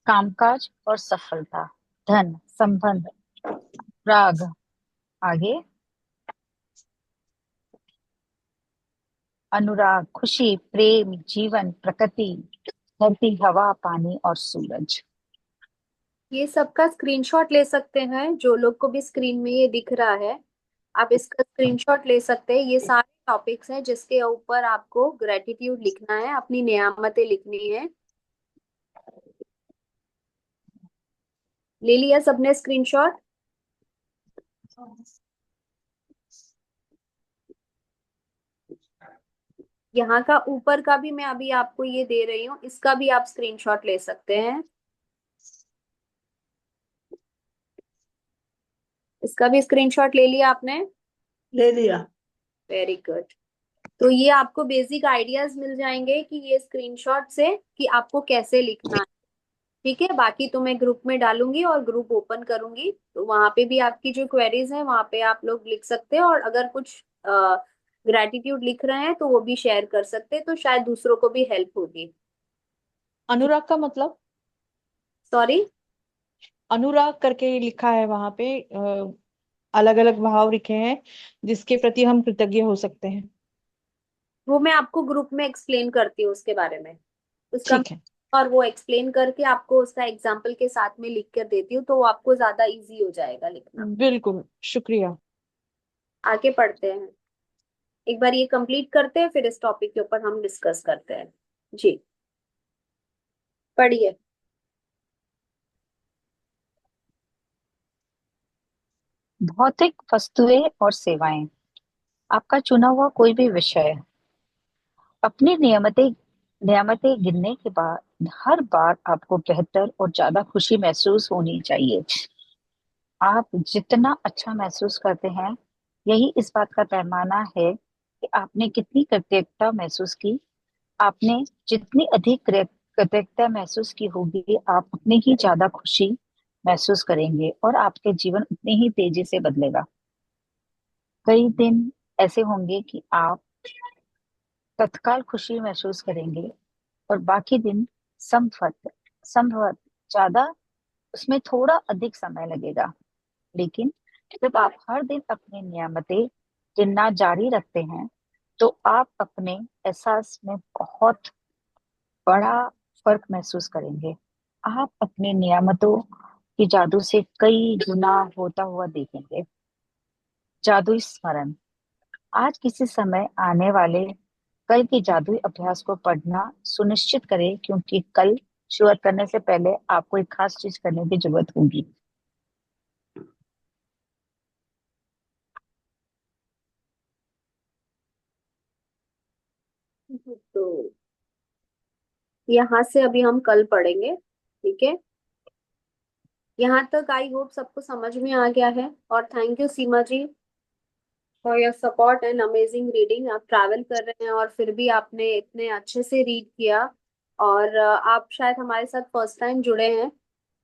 C: कामकाज और सफलता, धन, संबंध, राग। आगे: अनुराग, खुशी, प्रेम, जीवन, प्रकृति, धरती, हवा, पानी और सूरज।
A: ये सबका स्क्रीनशॉट ले सकते हैं, जो लोग को भी स्क्रीन में ये दिख रहा है आप इसका स्क्रीनशॉट ले सकते हैं। ये सारे टॉपिक्स हैं जिसके ऊपर आपको ग्रेटिट्यूड लिखना है, अपनी नियामतें लिखनी है। ले लिया सबने स्क्रीनशॉट? यहाँ का ऊपर का भी मैं अभी आपको ये दे रही हूँ, इसका भी आप स्क्रीनशॉट ले सकते हैं। इसका भी स्क्रीनशॉट ले लिया आपने?
F: ले लिया।
A: Very good. तो ये आपको बेसिक आइडियाज मिल जाएंगे कि ये स्क्रीनशॉट से कि आपको कैसे लिखना है। ठीक है, बाकी तो मैं ग्रुप में डालूंगी और ग्रुप ओपन करूंगी, तो वहां पे भी आपकी जो क्वेरीज हैं वहां पे आप लोग लिख सकते हैं, और अगर कुछ ग्रेटिट्यूड लिख रहे हैं तो वो भी शेयर कर सकते हैं, तो शायद दूसरों को भी हेल्प होगी।
E: अनुराग का मतलब?
A: सॉरी?
E: अनुराग करके लिखा है वहां पे, अलग अलग भाव लिखे हैं जिसके प्रति हम कृतज्ञ हो सकते हैं।
A: वो मैं आपको ग्रुप में एक्सप्लेन करती हूँ उसके बारे में, उसका,
E: ठीक है।
A: और वो एक्सप्लेन करके आपको उसका एग्जाम्पल के साथ में लिख कर देती हूँ, तो वो आपको ज्यादा इजी हो जाएगा लिखना।
E: बिल्कुल, शुक्रिया।
A: आगे पढ़ते हैं, एक बार ये कंप्लीट करते हैं, फिर इस टॉपिक के ऊपर हम डिस्कस करते हैं। जी, पढ़िए।
C: भौतिक वस्तुएं और सेवाएं, आपका चुना हुआ कोई भी विषय। अपनी नियमितें नियमितें गिनने के बाद हर बार आपको बेहतर और ज्यादा खुशी महसूस होनी चाहिए। आप जितना अच्छा महसूस करते हैं, यही इस बात का पैमाना है कि आपने कितनी कृतज्ञता महसूस की। आपने जितनी अधिक कृतज्ञता महसूस की होगी, आप उतनी ही ज्यादा खुशी महसूस करेंगे और आपके जीवन उतनी ही तेजी से बदलेगा। कई दिन ऐसे होंगे कि आप तत्काल खुशी महसूस करेंगे और बाकी दिन संभवत ज्यादा, उसमें थोड़ा अधिक समय लगेगा। लेकिन जब आप हर दिन अपनी नियमतें गिनना जारी रखते हैं, तो आप अपने एहसास में बहुत बड़ा फर्क महसूस करेंगे। आप अपनी नियामतों की जादू से कई गुना होता हुआ देखेंगे। जादुई स्मरण, आज किसी समय आने वाले कल के जादुई अभ्यास को पढ़ना सुनिश्चित करें, क्योंकि कल शुरुआत करने से पहले आपको एक खास चीज करने की जरूरत होगी।
A: तो यहाँ से अभी हम कल पढ़ेंगे, ठीक है? यहाँ तक आई होप सबको समझ में आ गया है, और thank you Seema ji for your support and amazing reading. आप ट्रैवल कर रहे हैं और फिर भी आपने इतने अच्छे से रीड किया, और आप शायद हमारे साथ फर्स्ट टाइम जुड़े हैं,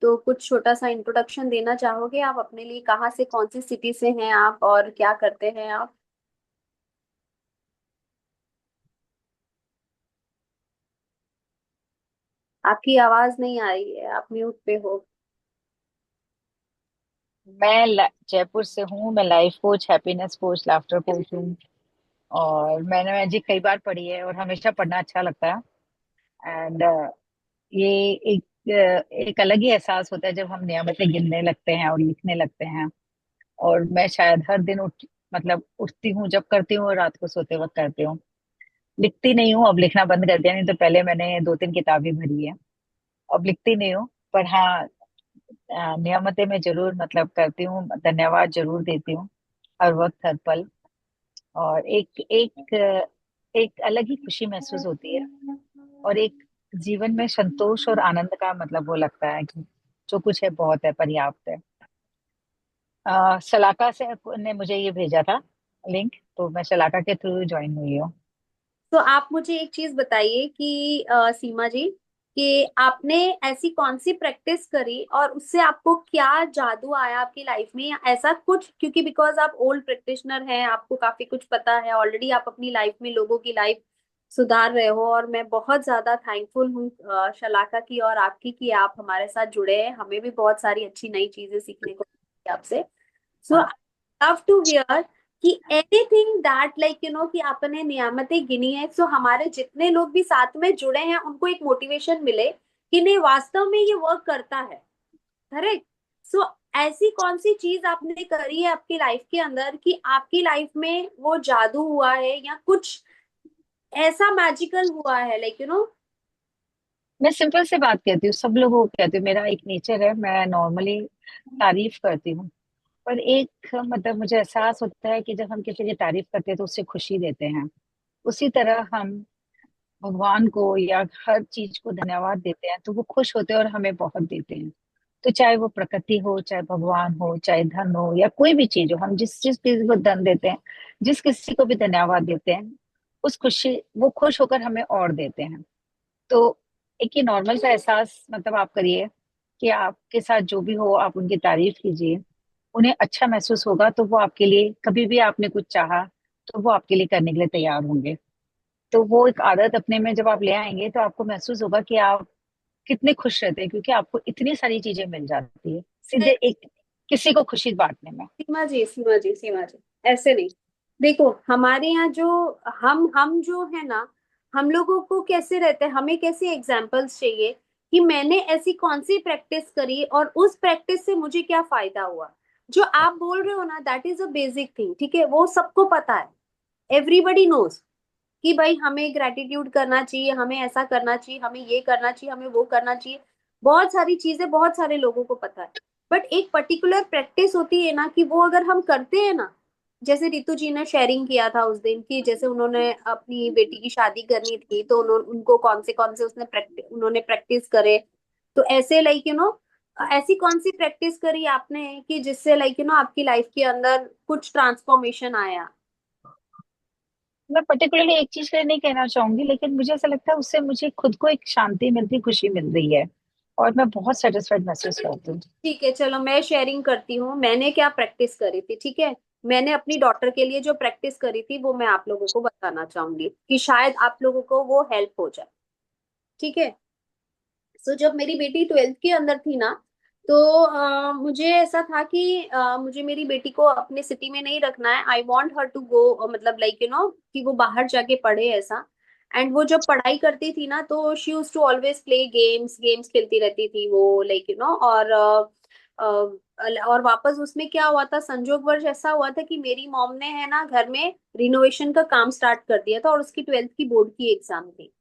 A: तो कुछ छोटा सा इंट्रोडक्शन देना चाहोगे आप अपने लिए? कहाँ से, कौन सी सिटी से हैं आप, और क्या करते हैं आप? आपकी आवाज नहीं आ रही है, आप म्यूट पे हो।
C: मैं जयपुर से हूँ। मैं life coach, happiness coach, laughter coach हूँ। और मैंने मैजिक कई बार पढ़ी है और हमेशा पढ़ना अच्छा लगता है। एंड ये एक एक अलग ही एहसास होता है जब हम नियमितें गिनने लगते हैं और लिखने लगते हैं। और मैं शायद हर दिन उठती हूँ जब करती हूँ, और रात को सोते वक्त करती हूँ। लिखती नहीं हूँ, अब लिखना बंद कर दिया। नहीं तो पहले मैंने 2-3 किताबें भरी है। अब लिखती नहीं हूँ, पर हाँ, नियमितें मैं जरूर करती हूँ। धन्यवाद जरूर देती हूँ हर वक्त, हर पल। और एक एक एक अलग ही खुशी महसूस होती है, और एक जीवन में संतोष और आनंद का वो लगता है कि जो कुछ है बहुत है, पर्याप्त है। शलाका से ने मुझे ये भेजा था लिंक, तो मैं शलाका के थ्रू ज्वाइन हुई हूँ।
A: तो आप मुझे एक चीज बताइए कि सीमा जी, कि आपने ऐसी कौन सी प्रैक्टिस करी और उससे आपको क्या जादू आया आपकी लाइफ में, या ऐसा कुछ? क्योंकि बिकॉज आप ओल्ड प्रैक्टिशनर हैं, आपको काफी कुछ पता है ऑलरेडी, आप अपनी लाइफ में लोगों की लाइफ सुधार रहे हो, और मैं बहुत ज्यादा थैंकफुल हूँ शलाका की और आपकी कि आप हमारे साथ जुड़े हैं। हमें भी बहुत सारी अच्छी नई चीजें सीखने को मिली आपसे। सो
C: हाँ,
A: आई लव टू हियर कि एनीथिंग दैट लाइक कि आपने नियामतें गिनी है, सो हमारे जितने लोग भी साथ में जुड़े हैं उनको एक मोटिवेशन मिले कि नहीं, वास्तव में ये वर्क करता है। करेक्ट? सो ऐसी कौन सी चीज आपने करी है आपकी लाइफ के अंदर कि आपकी लाइफ में वो जादू हुआ है, या कुछ ऐसा मैजिकल हुआ है, लाइक
C: मैं सिंपल से बात कहती हूँ, सब लोगों को कहती हूँ, मेरा एक नेचर है, मैं नॉर्मली तारीफ करती हूँ। पर एक मतलब मुझे एहसास होता है कि जब हम किसी की तारीफ करते हैं तो उससे खुशी देते हैं, उसी तरह हम भगवान को या हर चीज को धन्यवाद देते हैं तो वो खुश होते हैं और हमें बहुत देते हैं। तो चाहे वो प्रकृति हो, चाहे भगवान हो, चाहे धन हो, या कोई भी चीज हो, हम जिस जिस चीज को धन देते हैं, जिस किसी को भी धन्यवाद देते हैं, उस खुशी वो खुश होकर हमें और देते हैं। तो एक ये नॉर्मल सा एहसास मतलब आप करिए कि आपके साथ जो भी हो आप उनकी तारीफ कीजिए, उन्हें अच्छा महसूस होगा तो वो आपके लिए कभी भी आपने कुछ चाहा तो वो आपके लिए करने के लिए तैयार होंगे। तो वो एक आदत अपने में जब आप ले आएंगे तो आपको महसूस होगा कि आप कितने खुश रहते हैं, क्योंकि आपको इतनी सारी चीजें मिल जाती है सीधे एक किसी को खुशी बांटने में।
A: सीमा जी, सीमा जी, सीमा जी, ऐसे नहीं। देखो हमारे यहाँ जो हम जो है ना, हम लोगों को कैसे रहते हैं, हमें कैसे एग्जाम्पल्स चाहिए कि मैंने ऐसी कौन सी प्रैक्टिस करी और उस प्रैक्टिस से मुझे क्या फायदा हुआ। जो आप बोल रहे हो ना, that is a basic thing, ठीक है, वो सबको पता है। एवरीबडी नोज कि भाई हमें ग्रेटिट्यूड करना चाहिए, हमें ऐसा करना चाहिए, हमें ये करना चाहिए, हमें वो करना चाहिए। बहुत सारी चीजें बहुत सारे लोगों को पता है। बट एक पर्टिकुलर प्रैक्टिस होती है ना, कि वो अगर हम करते हैं ना, जैसे रितु जी ने शेयरिंग किया था उस दिन कि जैसे उन्होंने अपनी बेटी की शादी करनी थी तो उनको कौन से उन्होंने प्रैक्टिस करे। तो ऐसे लाइक ऐसी कौन सी प्रैक्टिस करी आपने कि जिससे लाइक आपकी लाइफ के अंदर कुछ ट्रांसफॉर्मेशन आया।
C: मैं पर्टिकुलरली एक चीज के लिए नहीं कहना चाहूंगी, लेकिन मुझे ऐसा लगता है उससे मुझे खुद को एक शांति मिलती, खुशी मिल रही है, और मैं बहुत सेटिस्फाइड महसूस करती हूँ।
A: ठीक है, चलो मैं शेयरिंग करती हूँ मैंने क्या प्रैक्टिस करी थी, ठीक है। मैंने अपनी डॉटर के लिए जो प्रैक्टिस करी थी वो मैं आप लोगों को बताना चाहूंगी कि शायद आप लोगों को वो हेल्प हो जाए, ठीक है। सो जब मेरी बेटी 12th के अंदर थी ना, तो मुझे ऐसा था कि मुझे मेरी बेटी को अपने सिटी में नहीं रखना है। I want her to go, मतलब लाइक कि वो बाहर जाके पढ़े ऐसा। एंड वो जब पढ़ाई करती थी ना, तो she use to always play games, games खेलती रहती थी वो, लाइक और और वापस उसमें क्या हुआ था, संजोगवश ऐसा हुआ था कि मेरी मॉम ने है ना घर में रिनोवेशन का काम स्टार्ट कर दिया था और उसकी 12th की बोर्ड की एग्जाम थी।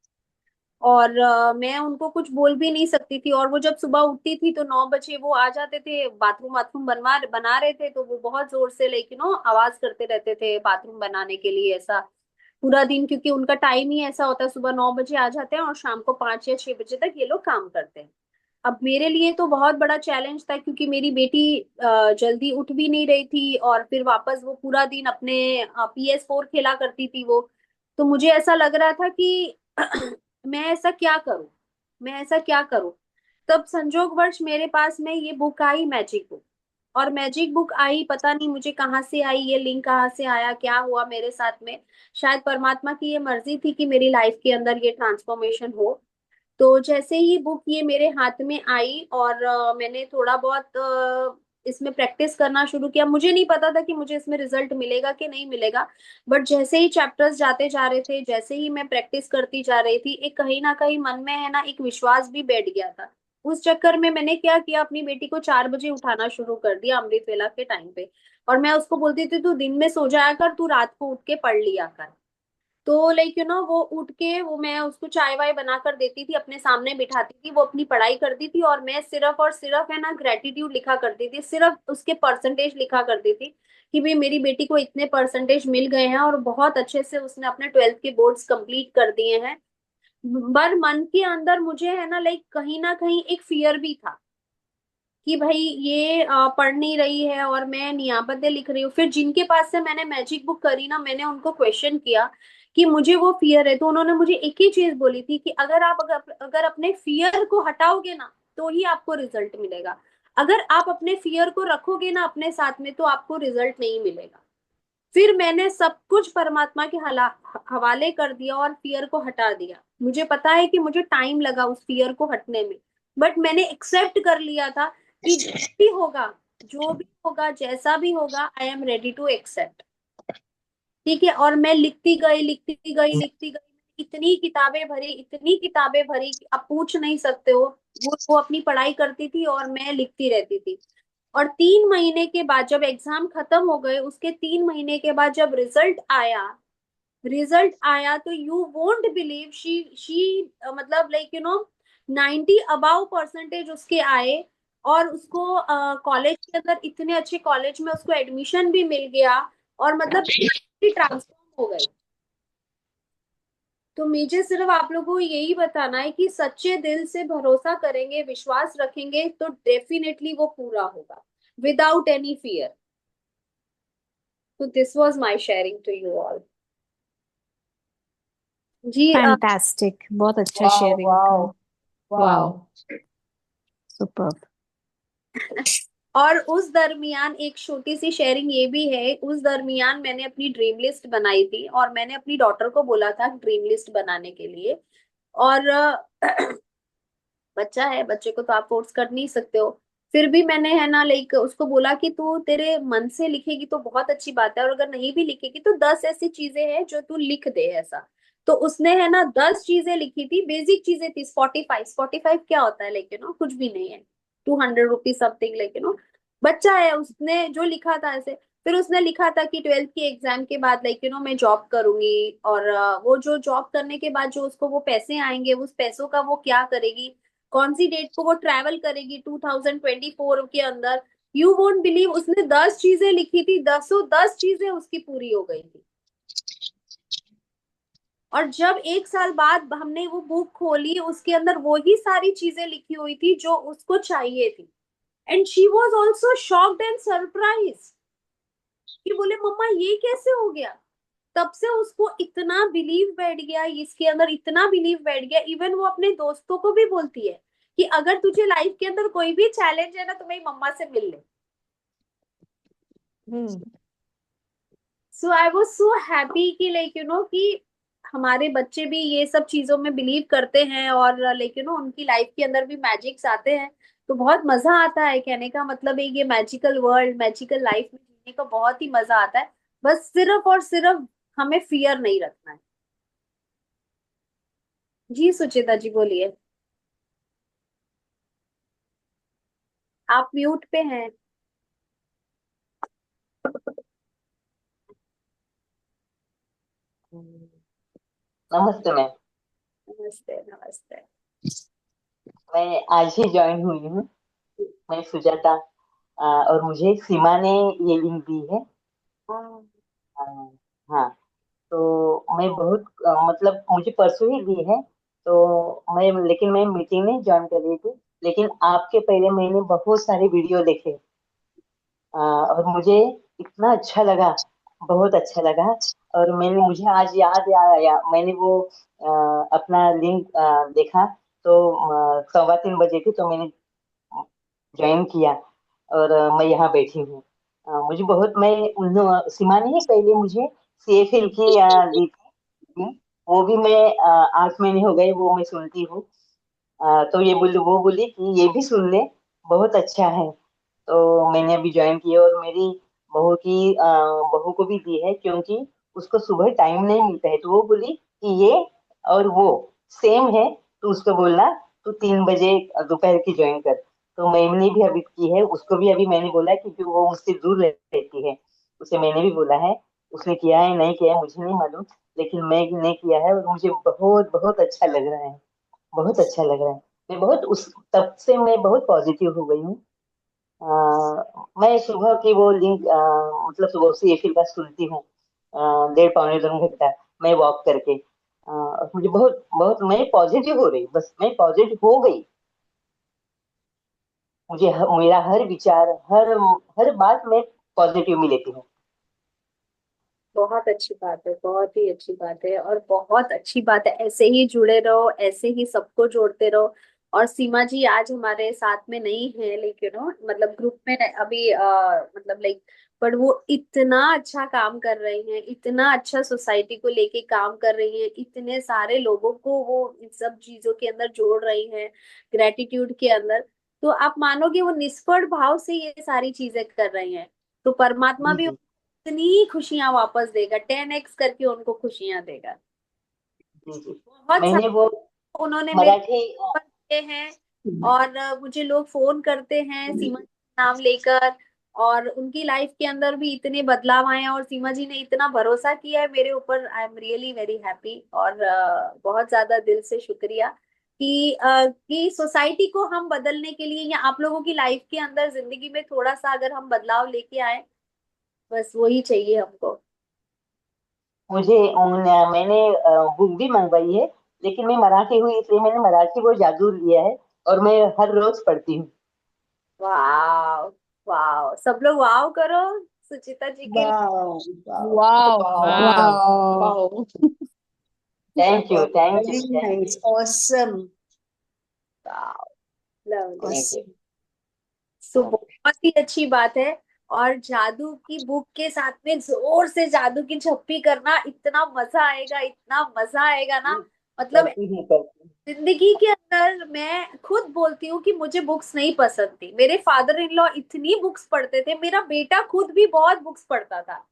A: और मैं उनको कुछ बोल भी नहीं सकती थी। और वो जब सुबह उठती थी तो 9 बजे वो आ जाते थे, बाथरूम बाथरूम बनवा बना रहे थे, तो वो बहुत जोर से लाइक आवाज करते रहते थे बाथरूम बनाने के लिए ऐसा पूरा दिन, क्योंकि उनका टाइम ही ऐसा होता है, सुबह 9 बजे आ जाते हैं और शाम को 5 या 6 बजे तक ये लोग काम करते हैं। अब मेरे लिए तो बहुत बड़ा चैलेंज था, क्योंकि मेरी बेटी जल्दी उठ भी नहीं रही थी और फिर वापस वो पूरा दिन अपने PS4 खेला करती थी वो। तो मुझे ऐसा लग रहा था कि मैं ऐसा क्या करूं, मैं ऐसा क्या करूं। तब संजोगवश मेरे पास में ये बुक आई, मैजिक बुक। और मैजिक बुक आई, पता नहीं मुझे कहाँ से आई, ये लिंक कहाँ से आया, क्या हुआ मेरे साथ में। शायद परमात्मा की ये मर्जी थी कि मेरी लाइफ के अंदर ये ट्रांसफॉर्मेशन हो। तो जैसे ही बुक ये मेरे हाथ में आई और मैंने थोड़ा बहुत इसमें प्रैक्टिस करना शुरू किया। मुझे नहीं पता था कि मुझे इसमें रिजल्ट मिलेगा कि नहीं मिलेगा। बट जैसे ही चैप्टर्स जाते जा रहे थे, जैसे ही मैं प्रैक्टिस करती जा रही थी, एक कहीं ना कहीं मन में है ना एक विश्वास भी बैठ गया था। उस चक्कर में मैंने क्या किया, अपनी बेटी को 4 बजे उठाना शुरू कर दिया अमृत वेला के टाइम पे। और मैं उसको बोलती थी तू दिन में सो जाया कर, तू रात को उठ के पढ़ लिया कर। तो लाइक वो उठ के वो मैं उसको चाय वाय बना कर देती थी, अपने सामने बिठाती थी, वो अपनी पढ़ाई करती थी और मैं सिर्फ और सिर्फ है ना ग्रेटिट्यूड लिखा करती थी, सिर्फ उसके परसेंटेज लिखा करती थी कि भाई मेरी बेटी को इतने परसेंटेज मिल गए हैं और बहुत अच्छे से उसने अपने 12th के बोर्ड्स कंप्लीट कर दिए हैं। पर मन के अंदर मुझे है ना लाइक कहीं ना कहीं एक फियर भी था कि भाई ये पढ़ नहीं रही है और मैं नियाबतें लिख रही हूँ। फिर जिनके पास से मैंने मैजिक बुक करी ना, मैंने उनको क्वेश्चन किया कि मुझे वो फियर है, तो उन्होंने मुझे एक ही चीज बोली थी कि अगर अपने फियर को हटाओगे ना तो ही आपको रिजल्ट मिलेगा। अगर आप अपने फियर को रखोगे ना अपने साथ में तो आपको रिजल्ट नहीं मिलेगा। फिर मैंने सब कुछ परमात्मा के हवाले कर दिया और फियर को हटा दिया। मुझे पता है कि मुझे टाइम लगा उस फियर को हटने में, बट मैंने एक्सेप्ट कर लिया था कि जो भी होगा जैसा भी होगा, I am ready to accept. ठीक है, और मैं लिखती गई लिखती गई लिखती गई, इतनी किताबें भरी, इतनी किताबें भरी कि आप पूछ नहीं सकते हो। वो अपनी पढ़ाई करती थी और मैं लिखती रहती थी। और 3 महीने के बाद जब एग्जाम खत्म हो गए, उसके 3 महीने के बाद जब रिजल्ट आया तो यू वोंट बिलीव, शी मतलब लाइक 90 अबाउ परसेंटेज उसके आए, और उसको कॉलेज के अंदर इतने अच्छे कॉलेज में उसको एडमिशन भी मिल गया, और मतलब ट्रांसफॉर्म हो गई। तो मुझे सिर्फ आप लोगों को यही बताना है कि सच्चे दिल से भरोसा करेंगे, विश्वास रखेंगे, तो डेफिनेटली वो पूरा होगा, विदाउट एनी फियर। तो this was my sharing to you all. जी
B: फैंटास्टिक, बहुत अच्छा
E: वाओ
B: शेयरिंग था।
E: Wow wow.
B: Wow, super.
A: और उस दरमियान एक छोटी सी शेयरिंग ये भी है, उस दरमियान मैंने अपनी ड्रीम लिस्ट बनाई थी, और मैंने अपनी डॉटर को बोला था ड्रीम लिस्ट बनाने के लिए। और बच्चा है, बच्चे को तो आप फोर्स कर नहीं सकते हो। फिर भी मैंने है ना लाइक उसको बोला कि तू तेरे मन से लिखेगी तो बहुत अच्छी बात है, और अगर नहीं भी लिखेगी तो 10 ऐसी चीजें हैं जो तू लिख दे ऐसा। तो उसने है ना 10 चीजें लिखी थी, बेसिक चीजें थी। 45 क्या होता है, लेकिन कुछ भी नहीं है, 200 रुपीज समथिंग, लेकिन बच्चा है, उसने जो लिखा था ऐसे। फिर उसने लिखा था कि 12th की एग्जाम के बाद मैं जॉब करूंगी, और वो जो जॉब करने के बाद जो उसको वो पैसे आएंगे, उस पैसों का वो क्या करेगी, कौन सी डेट को वो ट्रैवल करेगी 2024 के अंदर। यू वोंट बिलीव, उसने 10 चीजें लिखी थी, 10 चीजें उसकी पूरी हो गई थी। और जब 1 साल बाद हमने वो बुक खोली, उसके अंदर वही सारी चीजें लिखी हुई थी जो उसको चाहिए थी। And she was also shocked and surprise कि बोले मम्मा ये कैसे हो गया। तब से उसको इतना बिलीव बैठ गया, इसके अंदर इतना बिलीव बैठ गया, इवन वो अपने दोस्तों को भी बोलती है कि अगर तुझे लाइफ के अंदर कोई भी चैलेंज है ना, तो मेरी मम्मा से मिल ले।
E: हम्म।
A: सो आई वाज सो हैप्पी कि कि हमारे बच्चे भी ये सब चीजों में बिलीव करते हैं, और उनकी लाइफ के अंदर भी मैजिक्स आते हैं। तो बहुत मजा आता है, कहने का मतलब है ये मैजिकल वर्ल्ड, मैजिकल लाइफ में जीने का बहुत ही मजा आता है। बस सिर्फ और सिर्फ हमें फियर नहीं रखना है। जी सुचिता जी बोलिए, आप म्यूट पे हैं।
F: नमस्ते मैम।
A: नमस्ते नमस्ते।
F: मैं आज ही ज्वाइन हुई हूँ। मैं सुजाता, और मुझे सीमा ने ये लिंक दी है।
A: हाँ,
F: अ, हाँ, तो मैं बहुत मतलब मुझे परसों ही दी है। तो लेकिन मैं मीटिंग नहीं ज्वाइन कर रही थी। लेकिन आपके पहले मैंने बहुत सारे वीडियो देखे, और मुझे इतना अच्छा लगा, बहुत अच्छा लगा। और मुझे आज याद आया, मैंने वो अपना लिंक देखा, तो 3:15 बजे थी, तो मैंने ज्वाइन किया, और मैं यहाँ बैठी हूँ। मुझे बहुत, मैं सीमा ने ही पहले मुझे CFL की दी थी। वो भी मैं 8 महीने हो गए वो मैं सुनती हूँ। तो वो बोली कि ये भी सुन ले, बहुत अच्छा है। तो मैंने अभी ज्वाइन किया, और मेरी बहू को भी दी है, क्योंकि उसको सुबह टाइम नहीं मिलता है। तो वो बोली कि ये और वो सेम है, तो उसको बोलना तू 3 बजे दोपहर की ज्वाइन कर। तो मैंने भी अभी की है, उसको भी अभी मैंने बोला है, क्योंकि वो मुझसे दूर रहती है। उसे मैंने भी बोला है, उसने किया है नहीं किया है मुझे नहीं मालूम, लेकिन मैंने किया है, और मुझे बहुत बहुत अच्छा लग रहा है, बहुत अच्छा लग रहा है। मैं बहुत उस तब से मैं बहुत पॉजिटिव हो गई हूँ। मैं सुबह की वो लिंक मतलब सुबह से ये फिर बस सुनती हूँ, 1.5 पौने 2 घंटा मैं वॉक करके। और मुझे बहुत बहुत मैं पॉजिटिव हो रही, बस मैं पॉजिटिव हो गई। मेरा हर विचार, हर हर बात मैं पॉजिटिव में लेती हूँ।
A: बहुत अच्छी बात है, बहुत ही अच्छी बात है, और बहुत अच्छी बात है। ऐसे ही जुड़े रहो, ऐसे ही सबको जोड़ते रहो। और सीमा जी आज हमारे साथ में नहीं है, लेकिन मतलब ग्रुप में अभी मतलब लाइक, पर वो इतना अच्छा काम कर रही हैं, इतना अच्छा सोसाइटी को लेके काम कर रही हैं, इतने सारे लोगों को वो इन सब चीजों के अंदर जोड़ रही हैं, ग्रेटिट्यूड के अंदर। तो आप मानोगे वो निष्फल भाव से ये सारी चीजें कर रही हैं, तो परमात्मा
F: जी
A: भी
F: जी
A: इतनी खुशियां वापस देगा, 10x करके उनको खुशियां देगा।
F: जी जी।
A: बहुत
F: मैंने
A: सारे
F: वो
A: उन्होंने मेरे
F: मराठी
A: नंबर दिए हैं, और मुझे लोग फोन करते हैं सीमा जी का नाम लेकर, और उनकी लाइफ के अंदर भी इतने बदलाव आए हैं, और सीमा जी ने इतना भरोसा किया है मेरे ऊपर। I am really very happy, और बहुत ज्यादा दिल से शुक्रिया कि सोसाइटी को हम बदलने के लिए या आप लोगों की लाइफ के अंदर जिंदगी में थोड़ा सा अगर हम बदलाव लेके आए, बस वही चाहिए हमको।
F: मुझे मैंने बुक भी मंगवाई है, लेकिन मैं मराठी हुई इसलिए मैंने मराठी वो जादू लिया है और मैं हर रोज पढ़ती हूँ।
A: वाह, वाह, सब लोग वाव करो सुचिता जी के लिए।
D: Wow, wow,
B: wow
D: wow,
B: wow.
D: wow.
F: Thank you,
D: Wow,
F: thank you,
D: very
F: thank
D: nice.
F: You,
D: Awesome.
A: वाह, लवली।
F: Thank you.
D: Awesome.
A: सो बहुत ही अच्छी बात है। और जादू की बुक के साथ में जोर से जादू की झप्पी करना, इतना मजा आएगा, इतना मजा आएगा ना। मतलब
F: करती हूँ।
A: जिंदगी के अंदर मैं खुद बोलती हूँ कि मुझे बुक्स नहीं पसंद थी, मेरे फादर इन लॉ इतनी बुक्स पढ़ते थे, मेरा बेटा खुद भी बहुत बुक्स पढ़ता था।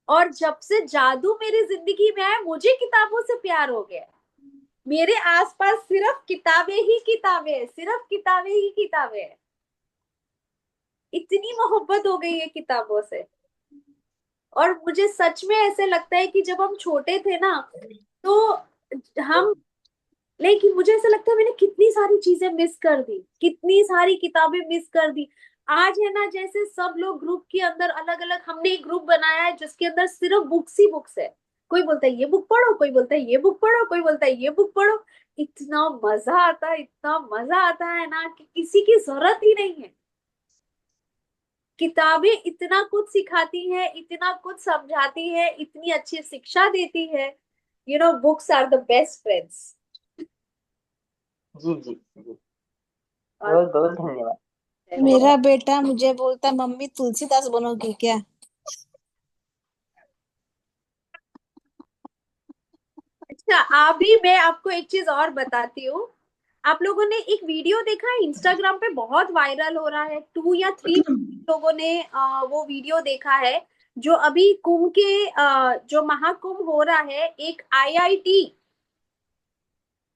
A: और जब से जादू मेरी जिंदगी में आया, मुझे किताबों से प्यार हो गया। मेरे आसपास सिर्फ किताबें ही किताबें हैं, सिर्फ किताबें ही किताबें हैं। इतनी मोहब्बत हो गई है किताबों से। और मुझे सच में ऐसे लगता है कि जब हम छोटे थे ना, तो हम, लेकिन मुझे ऐसा लगता है मैंने कितनी सारी चीजें मिस कर दी, कितनी सारी किताबें मिस कर दी। आज है ना, जैसे सब लोग ग्रुप के अंदर अलग अलग, हमने एक ग्रुप बनाया है जिसके अंदर सिर्फ बुक्स ही बुक्स है। कोई बोलता है ये बुक पढ़ो, कोई बोलता है ये बुक पढ़ो, कोई बोलता है ये बुक पढ़ो। इतना मजा आता है, इतना मजा आता है ना कि किसी की जरूरत ही नहीं है। किताबें इतना कुछ सिखाती है, इतना कुछ समझाती है, इतनी अच्छी शिक्षा देती है। Books are the best friends.
F: जी जी जी,
A: और
F: बहुत बहुत धन्यवाद।
B: मेरा बेटा मुझे बोलता मम्मी तुलसीदास बनोगी क्या।
A: अच्छा, अभी मैं आपको एक चीज और बताती हूँ। आप लोगों ने एक वीडियो देखा है इंस्टाग्राम पे, बहुत वायरल हो रहा है, 2 या 3 लोगों ने वो वीडियो देखा है। जो अभी कुंभ के जो महाकुंभ हो रहा है, एक आईआईटी,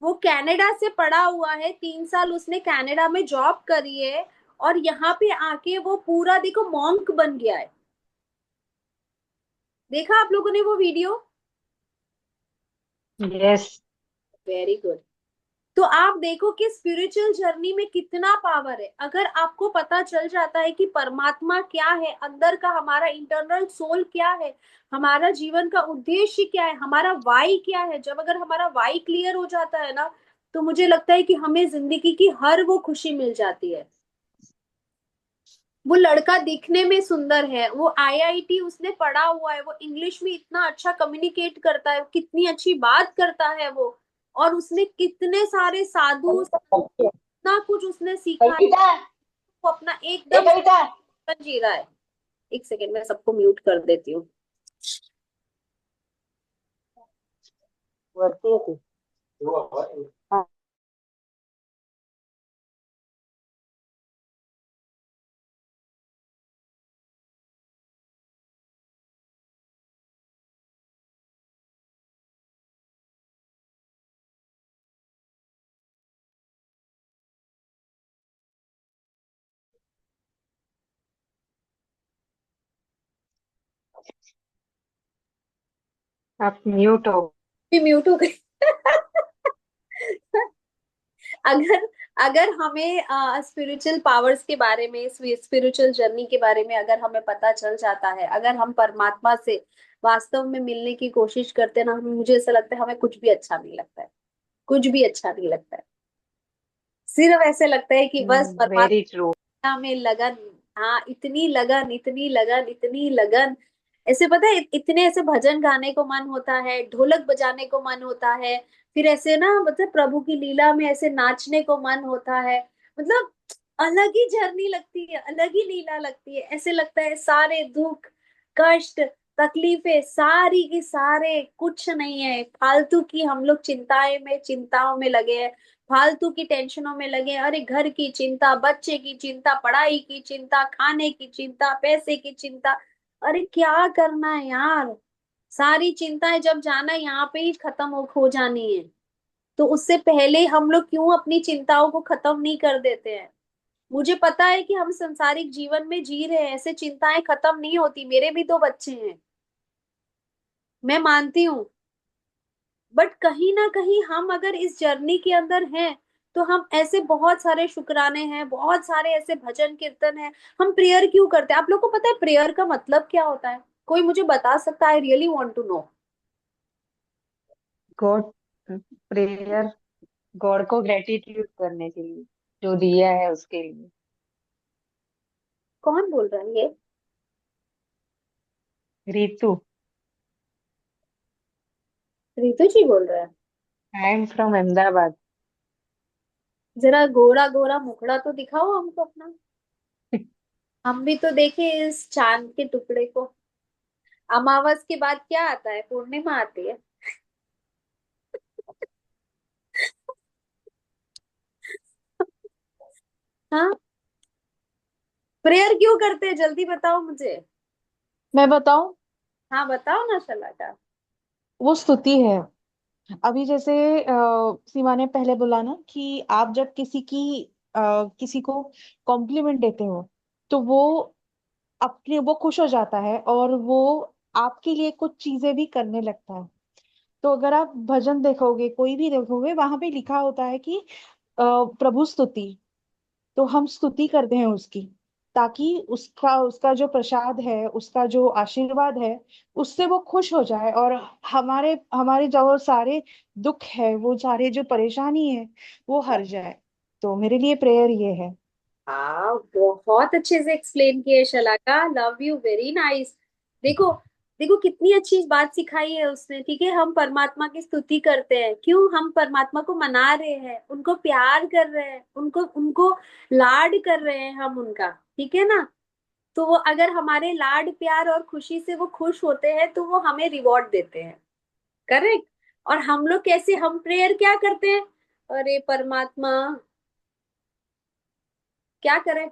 A: वो कनाडा से पढ़ा हुआ है, 3 साल उसने कनाडा में जॉब करी है। और यहाँ पे आके वो पूरा देखो मॉन्क बन गया है। देखा आप लोगों ने वो वीडियो?
C: यस।
A: Very good. तो आप देखो कि स्पिरिचुअल जर्नी में कितना पावर है। अगर आपको पता चल जाता है कि परमात्मा क्या है, अंदर का हमारा इंटरनल सोल क्या है, हमारा जीवन का उद्देश्य क्या है, हमारा वाई क्या है, जब अगर हमारा वाई क्लियर हो जाता है ना, तो मुझे लगता है कि हमें जिंदगी की हर वो खुशी मिल जाती है। वो लड़का दिखने में सुंदर है, वो आईआईटी उसने पढ़ा हुआ है, वो इंग्लिश में इतना अच्छा कम्युनिकेट करता है, कितनी अच्छी बात करता है वो। और उसने कितने सारे साधु, इतना कुछ उसने सीखा है।
F: कविता,
A: वो अपना
F: ए
A: एकदम
F: कविता,
A: जीवन जी रहा है। एक सेकेंड में सबको म्यूट कर देती हूँ।
F: वर्ती है तू? हाँ।
C: आप म्यूट हो।
A: म्यूट हो गई। अगर अगर हमें स्पिरिचुअल पावर्स के बारे में, स्पिरिचुअल जर्नी के बारे में अगर हमें पता चल जाता है, अगर हम परमात्मा से वास्तव में मिलने की कोशिश करते हैं ना, हमें, मुझे ऐसा लगता है हमें कुछ भी अच्छा नहीं लगता है। कुछ भी अच्छा नहीं लगता है। सिर्फ ऐसे लगता है कि बस
C: वेरी
A: परमात्मा
C: ट्रू।
A: में लगन। हाँ, इतनी लगन, इतनी लगन, इतनी लगन। ऐसे पता है, इतने ऐसे भजन गाने को मन होता है, ढोलक बजाने को मन होता है। फिर ऐसे ना, मतलब प्रभु की लीला में ऐसे नाचने को मन होता है। मतलब अलग ही जर्नी लगती है, अलग ही लीला लगती है। ऐसे लगता है सारे दुख, कष्ट, तकलीफें सारी की सारे कुछ नहीं है, फालतू की हम लोग चिंताओं में लगे हैं, फालतू की टेंशनों में लगे। अरे घर की चिंता, बच्चे की चिंता, पढ़ाई की चिंता, खाने की चिंता, पैसे की चिंता। अरे क्या करना है यार। सारी चिंताएं जब जाना यहाँ पे ही खत्म हो जानी है, तो उससे पहले हम लोग क्यों अपनी चिंताओं को खत्म नहीं कर देते हैं। मुझे पता है कि हम संसारिक जीवन में जी रहे हैं, ऐसे चिंताएं खत्म नहीं होती। मेरे भी 2 बच्चे हैं, मैं मानती हूँ। बट कहीं ना कहीं हम अगर इस जर्नी के अंदर हैं तो हम ऐसे बहुत सारे शुक्राने हैं, बहुत सारे ऐसे भजन कीर्तन है। हम प्रेयर क्यों करते हैं? आप लोग को पता है प्रेयर का मतलब क्या होता है? कोई मुझे बता सकता है? I really want to know.
C: God, prayer God को ग्रेटिट्यूड करने के लिए, जो दिया है उसके लिए।
A: कौन बोल रहा है ये?
C: रितु।
A: रितु जी बोल रहा है?
C: I am from Ahmedabad.
A: जरा गोरा गोरा मुखड़ा तो दिखाओ हमको अपना, हम भी तो देखे इस चांद के टुकड़े को। अमावस के बाद क्या आता है? पूर्णिमा आती है। हाँ, प्रेयर क्यों करते हैं? जल्दी बताओ मुझे।
E: मैं बताऊं?
A: हाँ बताओ ना शलाका।
E: वो स्तुति है। अभी जैसे सीमा ने पहले बोला ना कि आप जब किसी को कॉम्प्लीमेंट देते हो तो वो खुश हो जाता है और वो आपके लिए कुछ चीजें भी करने लगता है। तो अगर आप भजन देखोगे, कोई भी देखोगे, वहां पे लिखा होता है कि प्रभु स्तुति। तो हम स्तुति करते हैं उसकी, ताकि उसका उसका जो प्रसाद है, उसका जो आशीर्वाद है, उससे वो खुश हो जाए और हमारे हमारे जो सारे दुख है, वो सारे जो परेशानी है, वो हर जाए। तो मेरे लिए प्रेयर ये है।
A: हाँ, बहुत अच्छे से एक्सप्लेन किए शलाका, लव यू, वेरी नाइस। देखो, देखो कितनी अच्छी बात सिखाई है उसने। ठीक है, हम परमात्मा की स्तुति करते हैं, क्यों? हम परमात्मा को मना रहे हैं, उनको प्यार कर रहे हैं, उनको उनको लाड कर रहे हैं हम उनका। ठीक है ना? तो वो अगर हमारे लाड प्यार और खुशी से वो खुश होते हैं तो वो हमें रिवॉर्ड देते हैं। करेक्ट। और हम लोग कैसे, हम प्रेयर क्या करते हैं? अरे परमात्मा, क्या करें?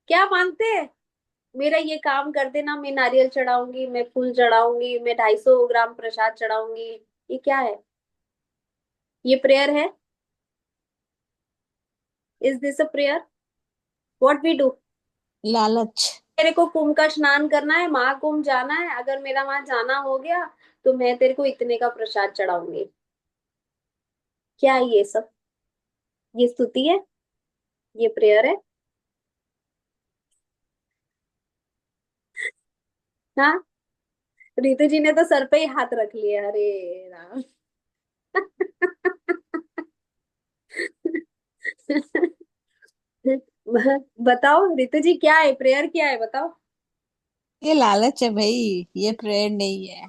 A: क्या मांगते हैं? मेरा ये काम कर देना, मैं नारियल चढ़ाऊंगी, मैं फूल चढ़ाऊंगी, मैं 250 ग्राम प्रसाद चढ़ाऊंगी। ये क्या है? ये प्रेयर है? Is this a prayer? What we do?
B: लालच।
A: मेरे को कुंभ का स्नान करना है, महाकुंभ जाना है, अगर मेरा वहां जाना हो गया तो मैं तेरे को इतने का प्रसाद चढ़ाऊंगी। क्या है ये सब? ये स्तुति है? ये प्रेयर है? हाँ, रितु जी ने तो सर पे ही हाथ रख लिया। अरे राम। बताओ रितु जी, क्या है प्रेयर? क्या है बताओ?
B: ये लालच है भाई, ये प्रेयर नहीं है।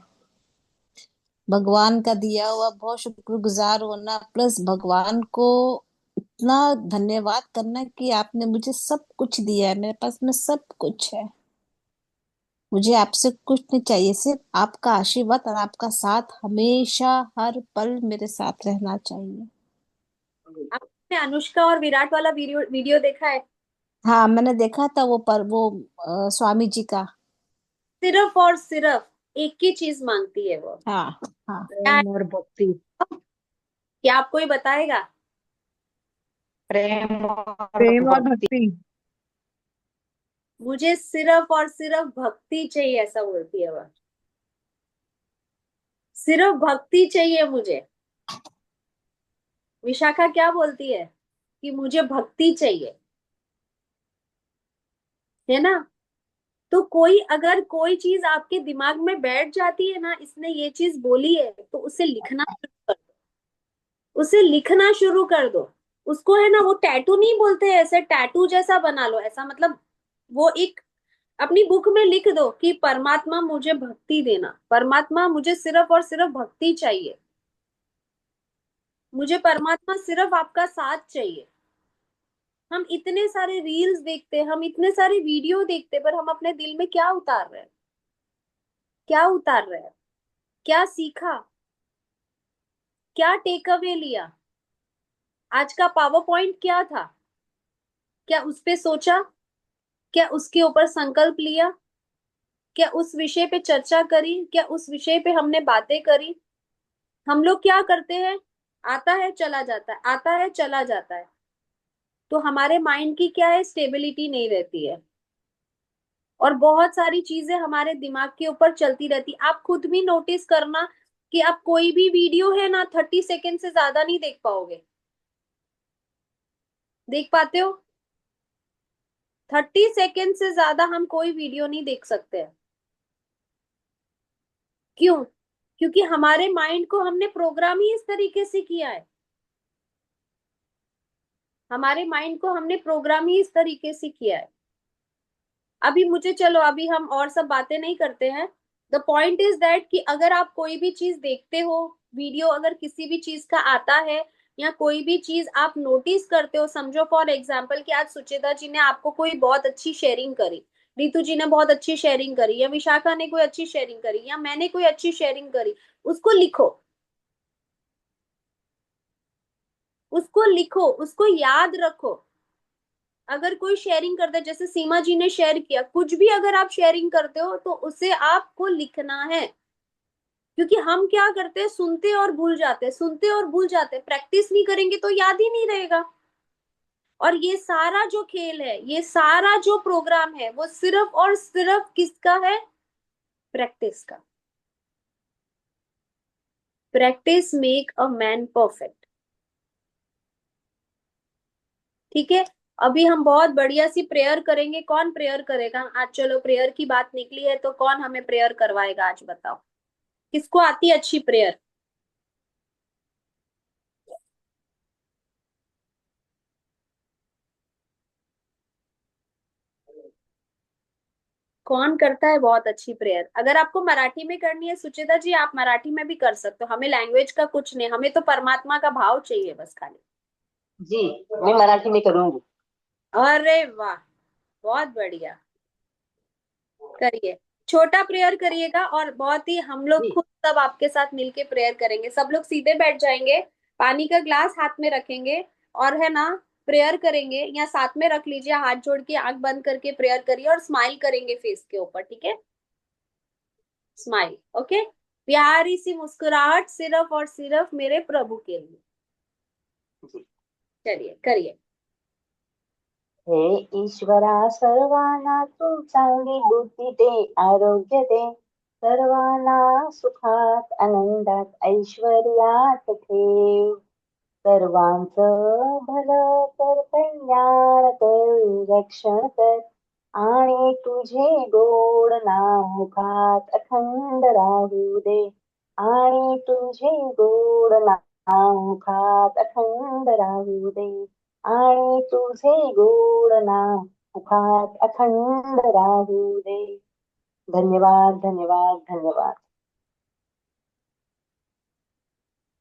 B: भगवान का दिया हुआ बहुत शुक्रगुजार होना, प्लस भगवान को इतना धन्यवाद करना कि आपने मुझे सब कुछ दिया है, मेरे पास में सब कुछ है। मुझे आपसे कुछ नहीं चाहिए, सिर्फ आपका आशीर्वाद और आपका साथ हमेशा हर पल मेरे साथ रहना चाहिए।
A: आपने अनुष्का और विराट वाला वीडियो वीडियो देखा है?
B: हाँ, मैंने देखा था वो स्वामी जी का।
A: सिर्फ और सिर्फ एक ही चीज मांगती है वो।
B: हाँ। हाँ।
A: क्या है?
C: प्रेम और भक्ति।
A: क्या आपको ही बताएगा?
C: प्रेम और
D: प्रेम और
C: भक्ति।
D: भक्ति।
A: मुझे सिर्फ और सिर्फ भक्ति चाहिए, ऐसा बोलती है वह। सिर्फ भक्ति चाहिए मुझे। विशाखा क्या बोलती है? कि मुझे भक्ति चाहिए, है ना? तो कोई अगर कोई चीज आपके दिमाग में बैठ जाती है ना, इसने ये चीज बोली है, तो उसे लिखना शुरू कर दो। उसे लिखना शुरू कर दो। उसको है ना, वो टैटू नहीं बोलते हैं, ऐसे टैटू जैसा बना लो। ऐसा मतलब वो एक अपनी बुक में लिख दो कि परमात्मा मुझे भक्ति देना, परमात्मा मुझे सिर्फ और सिर्फ भक्ति चाहिए, मुझे परमात्मा सिर्फ आपका साथ चाहिए। हम इतने सारे रील्स देखते हैं, हम इतने सारे वीडियो देखते हैं, पर हम अपने दिल में क्या उतार रहे हैं? क्या उतार रहे हैं? क्या सीखा? क्या टेक अवे लिया? आज का पावर पॉइंट क्या था? क्या उस पे सोचा? क्या उसके ऊपर संकल्प लिया? क्या उस विषय पे चर्चा करी? क्या उस विषय पे हमने बातें करी? हम लोग क्या करते हैं? आता है चला जाता है, आता है चला जाता है। तो हमारे माइंड की क्या है, स्टेबिलिटी नहीं रहती है। और बहुत सारी चीजें हमारे दिमाग के ऊपर चलती रहती। आप खुद भी नोटिस करना, कि आप कोई भी वीडियो है ना 30 सेकेंड से ज्यादा नहीं देख पाओगे। देख पाते हो? 30 सेकेंड से ज्यादा हम कोई वीडियो नहीं देख सकते हैं। क्यों? क्योंकि हमारे माइंड को हमने प्रोग्राम ही इस तरीके से किया है। हमारे माइंड को हमने प्रोग्राम ही इस तरीके से किया है। अभी मुझे, चलो अभी हम और सब बातें नहीं करते हैं। द पॉइंट इज दैट कि अगर आप कोई भी चीज देखते हो, वीडियो अगर किसी भी चीज का आता है, या कोई भी चीज आप नोटिस करते हो, समझो फॉर एग्जाम्पल कि आज सुचेता जी ने आपको कोई बहुत अच्छी शेयरिंग करी, रितु जी ने बहुत अच्छी शेयरिंग करी, या विशाखा ने कोई अच्छी शेयरिंग करी, या मैंने कोई अच्छी शेयरिंग करी, उसको लिखो। उसको लिखो, उसको याद रखो। अगर कोई शेयरिंग करता है, जैसे सीमा जी ने शेयर किया, कुछ भी अगर आप शेयरिंग करते हो तो उसे आपको लिखना है। क्योंकि हम क्या करते हैं, सुनते और भूल जाते हैं, सुनते और भूल जाते हैं, प्रैक्टिस नहीं करेंगे तो याद ही नहीं रहेगा। और ये सारा जो खेल है, ये सारा जो प्रोग्राम है, वो सिर्फ और सिर्फ किसका है? प्रैक्टिस का। Practice make a man perfect. ठीक है। अभी हम बहुत बढ़िया सी प्रेयर करेंगे। कौन प्रेयर करेगा आज? चलो प्रेयर की बात निकली है तो कौन हमें प्रेयर करवाएगा आज, बताओ। किसको आती है अच्छी प्रेयर? कौन करता है बहुत अच्छी प्रेयर? अगर आपको मराठी में करनी है सुचिता जी, आप मराठी में भी कर सकते हो। हमें लैंग्वेज का कुछ नहीं, हमें तो परमात्मा का भाव चाहिए बस खाली।
F: जी, मैं मराठी में करूंगी।
A: अरे वाह, बहुत बढ़िया। करिए, छोटा प्रेयर करिएगा, और बहुत ही हम लोग
F: जी
A: खुद सब आपके साथ मिलके प्रेयर करेंगे। सब लोग सीधे बैठ जाएंगे, पानी का ग्लास हाथ में रखेंगे, और है ना, प्रेयर करेंगे। या साथ में रख लीजिए, हाथ जोड़ के आंख बंद करके प्रेयर करिए, और स्माइल करेंगे फेस के ऊपर। ठीक है? Smile, okay. प्यारी सी मुस्कुराहट सिर्फ और सिर्फ मेरे प्रभु के लिए।
F: जी।
A: चलिए करिए।
F: हे ईश्वरा, सर्वांना तू चांगली बुद्धी दे, आरोग्य दे, सर्वांना सुखात आनंदात ऐश्वर्यात ठेव, सर्वांचं भलं कर, कल्याण कर, रक्षण कर, आणि तुझे गोड नाम मुखात अखंड राहू दे, आणि तुझे गोड नाम मुखात अखंड राहू दे, आणि तुझे गोड नाम मुखात अखंड राहू दे. धन्यवाद, धन्यवाद, धन्यवाद.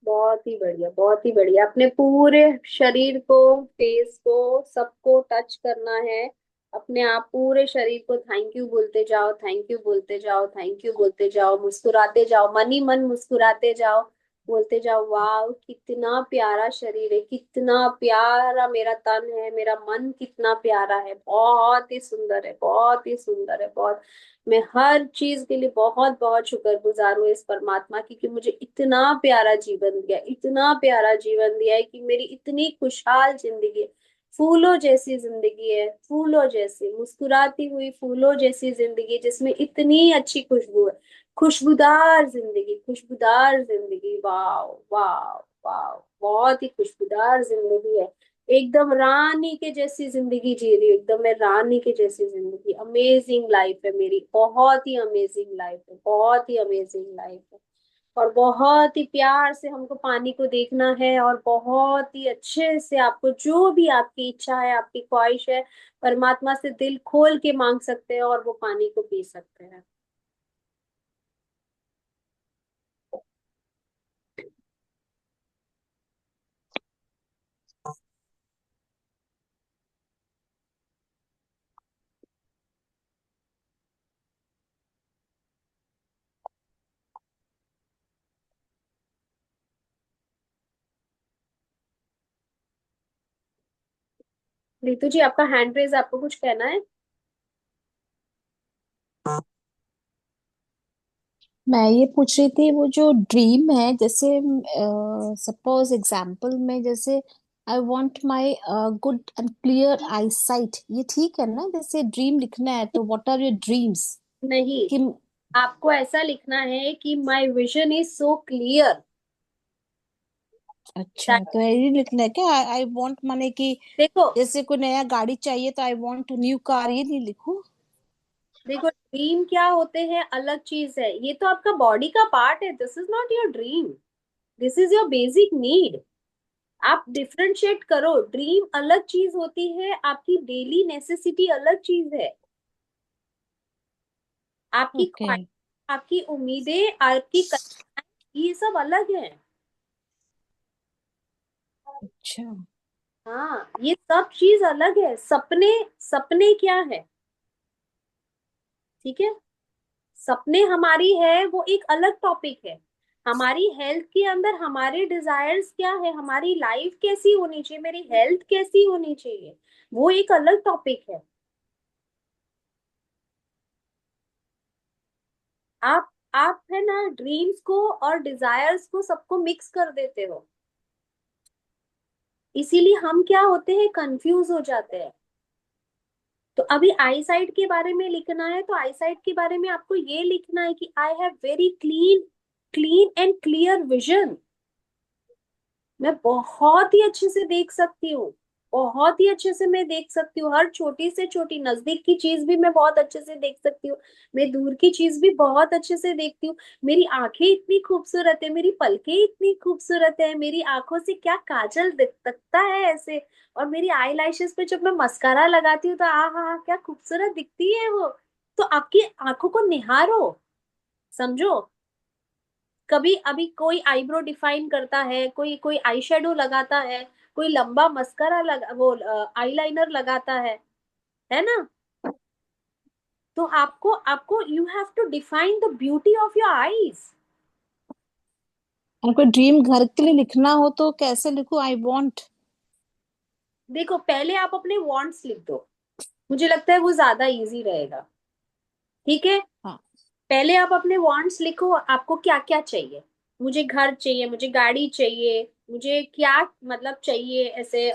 A: बहुत ही बढ़िया, बहुत ही बढ़िया। अपने पूरे शरीर को, फेस को, सबको टच करना है। अपने आप पूरे शरीर को थैंक यू बोलते जाओ, थैंक यू बोलते जाओ, थैंक यू बोलते जाओ, मुस्कुराते जाओ, मन ही मन मुस्कुराते जाओ, बोलते जाओ वाह कितना प्यारा शरीर है, कितना प्यारा मेरा तन है, मेरा मन कितना प्यारा है, बहुत ही सुंदर है, बहुत ही सुंदर है, बहुत। मैं हर चीज के लिए बहुत बहुत शुक्रगुजार हूँ इस परमात्मा की, कि मुझे इतना प्यारा जीवन दिया, इतना प्यारा जीवन दिया है, कि मेरी इतनी खुशहाल जिंदगी है। फूलों जैसी जिंदगी है, फूलों जैसी मुस्कुराती हुई फूलों जैसी जिंदगी, जिसमें इतनी अच्छी खुशबू है। खुशबूदार जिंदगी, खुशबूदार जिंदगी, वाह वाह वाह, बहुत ही खुशबूदार जिंदगी है। एकदम रानी के जैसी जिंदगी जी रही हूँ, एकदम मैं रानी के जैसी जिंदगी। अमेजिंग लाइफ है मेरी, बहुत ही अमेजिंग लाइफ है, बहुत ही अमेजिंग लाइफ है। और बहुत ही प्यार से हमको पानी को देखना है, और बहुत ही अच्छे से आपको जो भी आपकी इच्छा है, आपकी ख्वाहिश है, परमात्मा से दिल खोल के मांग सकते हैं, और वो पानी को पी सकते हैं। रितु जी, आपका हैंड रेज, आपको कुछ कहना है?
B: मैं ये पूछ रही थी, वो जो ड्रीम है, जैसे सपोज एग्जांपल में, जैसे I want my good and clear eyesight, ये ठीक है ना? जैसे ड्रीम लिखना है तो व्हाट आर योर ड्रीम्स?
A: नहीं,
B: कि
A: आपको ऐसा लिखना है कि my vision is so clear.
B: अच्छा, तो यही लिखना है क्या? आई वांट माने कि
A: देखो
B: जैसे कोई नया गाड़ी चाहिए तो आई वांट न्यू कार, ये नहीं लिखूं?
A: देखो, ड्रीम क्या होते हैं अलग चीज है, ये तो आपका बॉडी का पार्ट है, this is not your dream, this is your basic need. आप डिफरेंशिएट करो, ड्रीम अलग चीज होती है, आपकी डेली नेसेसिटी अलग चीज है। आपकी
B: ओके।
A: ख्वाहिश, आपकी उम्मीदें, आपकी कल्पनाएं, ये सब अलग है।
B: अच्छा।
A: हाँ, ये सब चीज अलग है। सपने, सपने क्या है? ठीक है, सपने हमारी है वो एक अलग टॉपिक है। हमारी हेल्थ के अंदर हमारे डिजायर्स क्या है, हमारी लाइफ कैसी होनी चाहिए, मेरी हेल्थ कैसी होनी चाहिए, वो एक अलग टॉपिक है। आप है ना ड्रीम्स को और डिजायर्स को सबको मिक्स कर देते हो, इसीलिए हम क्या होते हैं, कंफ्यूज हो जाते हैं। तो अभी आई साइट के बारे में लिखना है, तो आई साइट के बारे में आपको ये लिखना है कि I have very clean, clean and clear vision. मैं बहुत ही अच्छे से देख सकती हूँ, बहुत ही अच्छे से मैं देख सकती हूँ, हर छोटी से छोटी नजदीक की चीज भी मैं बहुत अच्छे से देख सकती हूँ, मैं दूर की चीज भी बहुत अच्छे से देखती हूँ। मेरी आंखें इतनी खूबसूरत है, मेरी पलकें इतनी खूबसूरत है, मेरी आंखों से क्या काजल दिखता है ऐसे, और मेरी आई लैशेस पे जब मैं मस्कारा लगाती हूँ तो आ हा, क्या खूबसूरत दिखती है वो। तो आपकी आंखों को निहारो, समझो। कभी अभी कोई आईब्रो डिफाइन करता है, कोई कोई आई शेडो लगाता है, कोई लंबा मस्करा लगा, वो आईलाइनर लगाता है ना। तो आपको आपको you have to define the beauty of your eyes.
B: हमको ड्रीम घर के लिए लिखना हो तो कैसे लिखूं? I want.
A: देखो, पहले आप अपने वांट्स लिख दो, मुझे लगता है वो ज्यादा इजी रहेगा। ठीक है,
B: हाँ।
A: पहले आप अपने वांट्स लिखो, आपको क्या क्या चाहिए। मुझे घर चाहिए, मुझे गाड़ी चाहिए, मुझे क्या मतलब चाहिए ऐसे,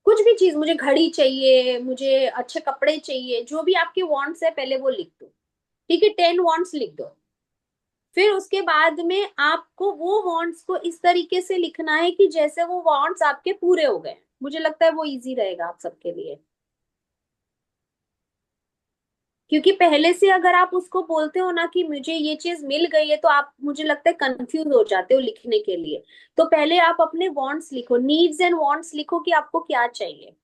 A: कुछ भी चीज, मुझे घड़ी चाहिए, मुझे अच्छे कपड़े चाहिए, जो भी आपके वांट्स है पहले वो लिख दो। ठीक है, 10 वांट्स लिख दो। फिर उसके बाद में आपको वो वांट्स को इस तरीके से लिखना है कि जैसे वो वांट्स आपके पूरे हो गए। मुझे लगता है वो इजी रहेगा आप सबके लिए, क्योंकि पहले से अगर आप उसको बोलते हो ना कि मुझे ये चीज मिल गई है, तो आप मुझे लगता है कंफ्यूज हो जाते हो लिखने के लिए। तो पहले आप अपने वांट्स लिखो, नीड्स एंड वांट्स लिखो कि आपको क्या चाहिए।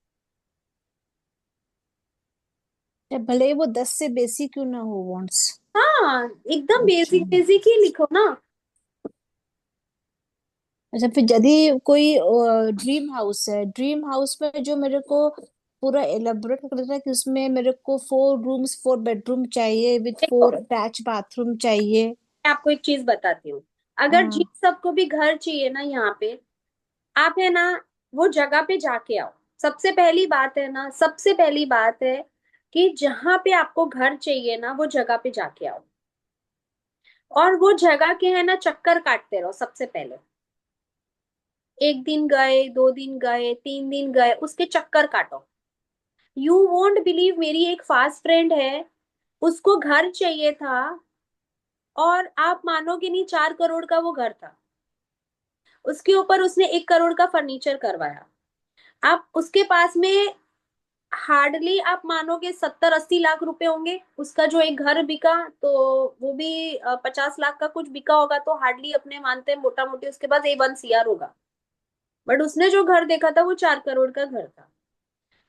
B: भले ही वो 10 से बेसिक क्यों ना हो वांट्स।
A: हाँ, एकदम
B: अच्छा।
A: बेसिक बेसिक ही लिखो ना।
B: अच्छा, फिर यदि कोई ड्रीम हाउस है, ड्रीम हाउस में जो मेरे को पूरा एलेबोरेट करना है कि उसमें मेरे को 4 रूम्स 4 बेडरूम चाहिए विथ
A: देखो,
B: 4 अटैच बाथरूम चाहिए।
A: मैं आपको एक चीज बताती हूँ। अगर जिन
B: हाँ।
A: सबको भी घर चाहिए ना यहाँ पे, आप है ना वो जगह पे जाके आओ। सबसे पहली बात है ना, सबसे पहली बात है कि जहां पे आपको घर चाहिए ना वो जगह पे जाके आओ, और वो जगह के है ना चक्कर काटते रहो। सबसे पहले 1 दिन गए, 2 दिन गए, 3 दिन गए, उसके चक्कर काटो। यू वोंट बिलीव, मेरी एक फास्ट फ्रेंड है, उसको घर चाहिए था, और आप मानोगे नहीं, 4 करोड़ का वो घर था, उसके ऊपर उसने 1 करोड़ का फर्नीचर करवाया। आप उसके पास में हार्डली आप मानोगे 70-80 लाख रुपए होंगे, उसका जो एक घर बिका, तो वो भी 50 लाख का कुछ बिका होगा, तो हार्डली अपने मानते हैं मोटा मोटी उसके पास A1 CR होगा। बट उसने जो घर देखा था वो 4 करोड़ का घर था।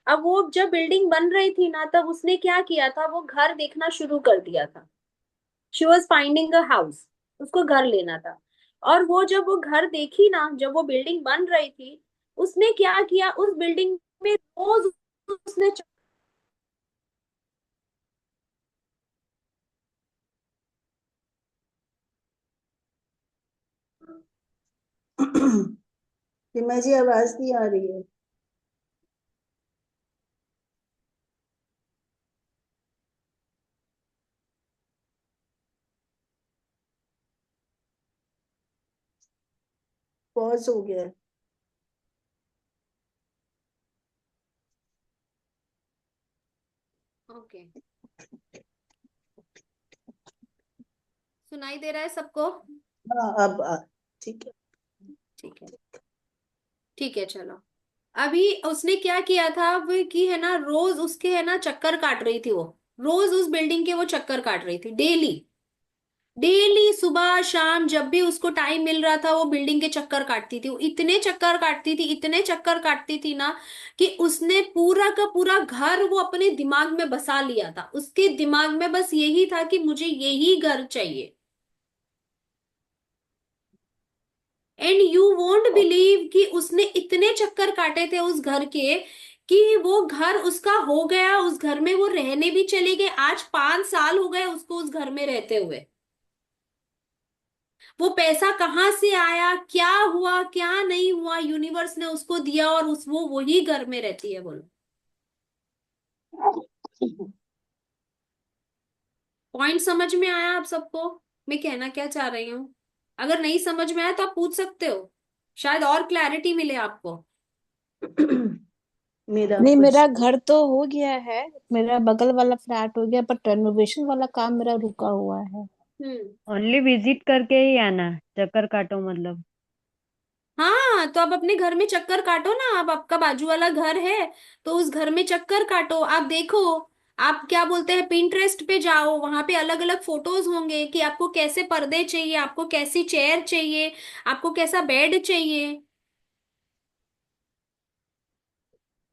A: अब वो जब बिल्डिंग बन रही थी ना, तब उसने क्या किया था, वो घर देखना शुरू कर दिया था। She was finding a house, उसको घर लेना था। और वो जब वो घर देखी ना, जब वो बिल्डिंग बन रही थी, उसने क्या किया, उस बिल्डिंग में रोज उसने
D: सीमा जी आवाज नहीं आ रही है। पॉज हो गया है।
A: ओके। सुनाई दे रहा है सबको?
D: हाँ, अब ठीक है।
A: ठीक है, ठीक है, चलो। अभी उसने क्या किया था वो कि है ना, रोज उसके है ना चक्कर काट रही थी वो। रोज उस बिल्डिंग के वो चक्कर काट रही थी, डेली। डेली सुबह शाम जब भी उसको टाइम मिल रहा था वो बिल्डिंग के चक्कर काटती थी। वो इतने चक्कर काटती थी, इतने चक्कर काटती थी ना, कि उसने पूरा का पूरा घर वो अपने दिमाग में बसा लिया था। उसके दिमाग में बस यही था कि मुझे यही घर चाहिए। एंड यू वोंट बिलीव कि उसने इतने चक्कर काटे थे उस घर के, कि वो घर उसका हो गया। उस घर में वो रहने भी चले गए। आज 5 साल हो गए उसको उस घर में रहते हुए। वो पैसा कहाँ से आया, क्या हुआ, क्या नहीं हुआ, यूनिवर्स ने उसको दिया और उस वो वही घर में रहती है, बोलो। पॉइंट समझ में आया आप सबको, मैं कहना क्या चाह रही हूँ? अगर नहीं समझ में आया तो आप पूछ सकते हो, शायद और क्लैरिटी मिले आपको।
D: मेरा
B: नहीं, मेरा
D: क्वेश्चन,
B: घर तो हो गया है। मेरा बगल वाला फ्लैट हो गया, पर रेनोवेशन वाला काम मेरा रुका हुआ है।
A: हम्म।
G: ओनली विजिट करके ही आना, चक्कर काटो मतलब।
A: हाँ, तो आप अपने घर में चक्कर काटो ना। आप आपका बाजू वाला घर है तो उस घर में चक्कर काटो, आप देखो। आप क्या बोलते हैं, पिंटरेस्ट पे जाओ, वहां पे अलग अलग फोटोज होंगे कि आपको कैसे पर्दे चाहिए, आपको कैसी चेयर चाहिए, आपको कैसा बेड चाहिए।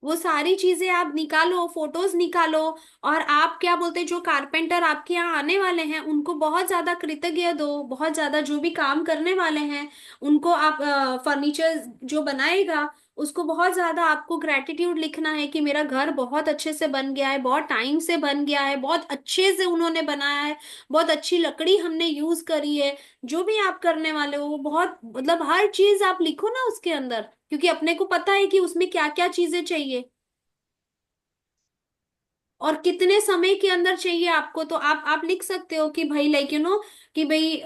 A: वो सारी चीजें आप निकालो, फोटोज निकालो। और आप क्या बोलते हैं, जो कारपेंटर आपके यहाँ आने वाले हैं उनको बहुत ज्यादा कृतज्ञ दो, बहुत ज्यादा। जो भी काम करने वाले हैं उनको आप, फर्नीचर जो बनाएगा उसको बहुत ज्यादा आपको ग्रेटिट्यूड लिखना है कि मेरा घर बहुत अच्छे से बन गया है, बहुत टाइम से बन गया है, बहुत अच्छे से उन्होंने बनाया है, बहुत अच्छी लकड़ी हमने यूज करी है। जो भी आप करने वाले हो वो बहुत, मतलब हर चीज आप लिखो ना उसके अंदर, क्योंकि अपने को पता है कि उसमें क्या क्या चीजें चाहिए और कितने समय के अंदर चाहिए आपको। तो आप लिख सकते हो कि भाई, लाइक यू नो, कि भाई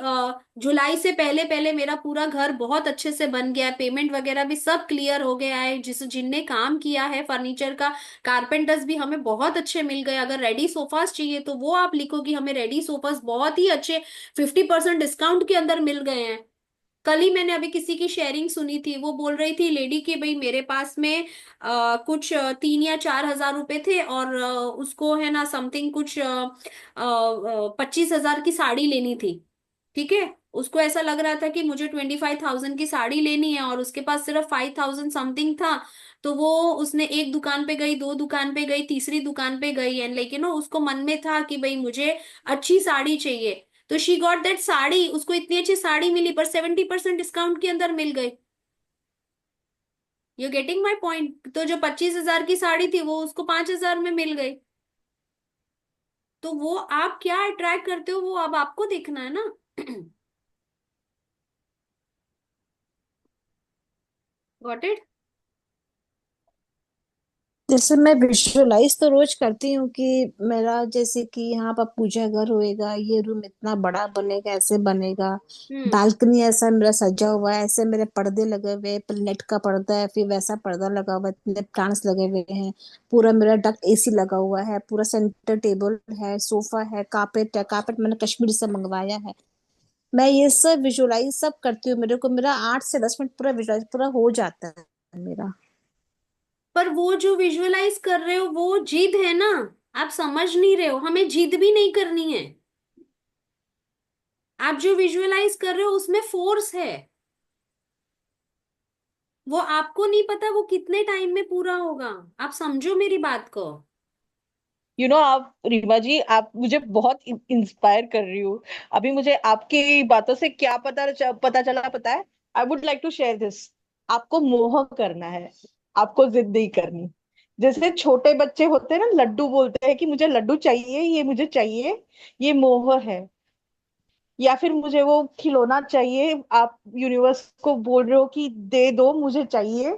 A: जुलाई से पहले पहले मेरा पूरा घर बहुत अच्छे से बन गया है, पेमेंट वगैरह भी सब क्लियर हो गया है, जिस जिनने काम किया है फर्नीचर का, कारपेंटर्स भी हमें बहुत अच्छे मिल गए। अगर रेडी सोफास चाहिए तो वो आप लिखो कि हमें रेडी सोफास बहुत ही अच्छे 50% डिस्काउंट के अंदर मिल गए हैं। कल ही मैंने अभी किसी की शेयरिंग सुनी थी, वो बोल रही थी लेडी कि भाई मेरे पास में कुछ 3 या 4 हजार रुपए थे, और उसको है ना समथिंग कुछ 25 हजार की साड़ी लेनी थी। ठीक है, उसको ऐसा लग रहा था कि मुझे 25,000 की साड़ी लेनी है और उसके पास सिर्फ 5,000 समथिंग था। तो वो उसने एक दुकान पे गई, दो दुकान पे गई, तीसरी दुकान पे गई, एंड लेकिन उसको मन में था कि भाई मुझे अच्छी साड़ी चाहिए। तो शी गॉट दैट साड़ी, उसको इतनी अच्छी साड़ी मिली पर 70% डिस्काउंट के अंदर मिल गई। You getting my point? तो जो 25 हजार की साड़ी थी वो उसको 5 हजार में मिल गई। तो वो आप क्या अट्रैक्ट करते हो वो अब आपको देखना है ना। Got it?
B: जैसे मैं विजुअलाइज तो रोज करती हूँ कि मेरा, जैसे कि यहाँ पर पूजा घर होएगा, ये रूम इतना बड़ा बनेगा, ऐसे बनेगा,
A: हम्म।
B: बालकनी ऐसा मेरा सजा हुआ है, ऐसे मेरे पर्दे लगे हुए हैं, फिर नेट का पर्दा है, फिर वैसा पर्दा लगा हुआ है, इतने प्लांट्स लगे हुए हैं, पूरा मेरा डक्ट एसी लगा हुआ है, पूरा सेंटर टेबल है, सोफा है, कारपेट है, कारपेट मैंने कश्मीर से मंगवाया है। मैं ये सब विजुअलाइज सब करती हूँ, मेरे को मेरा 8 से 10 मिनट पूरा विजुअलाइज पूरा हो जाता है मेरा।
A: पर वो जो विजुअलाइज कर रहे हो वो जिद है ना। आप समझ नहीं रहे हो, हमें जिद भी नहीं करनी है। आप जो विजुअलाइज कर रहे हो उसमें फोर्स है। वो आपको नहीं पता वो कितने टाइम में पूरा होगा। आप समझो मेरी बात को।
E: आप रीमा जी, आप मुझे बहुत इंस्पायर कर रही हो। अभी मुझे आपकी बातों से क्या पता चला, पता है? I would like to share this. आपको मोह करना है, आपको जिद नहीं करनी। जैसे छोटे बच्चे होते हैं ना, लड्डू बोलते हैं कि मुझे लड्डू चाहिए, ये मुझे चाहिए, ये मोह है। या फिर मुझे वो खिलौना चाहिए, आप यूनिवर्स को बोल रहे हो कि दे दो, मुझे चाहिए,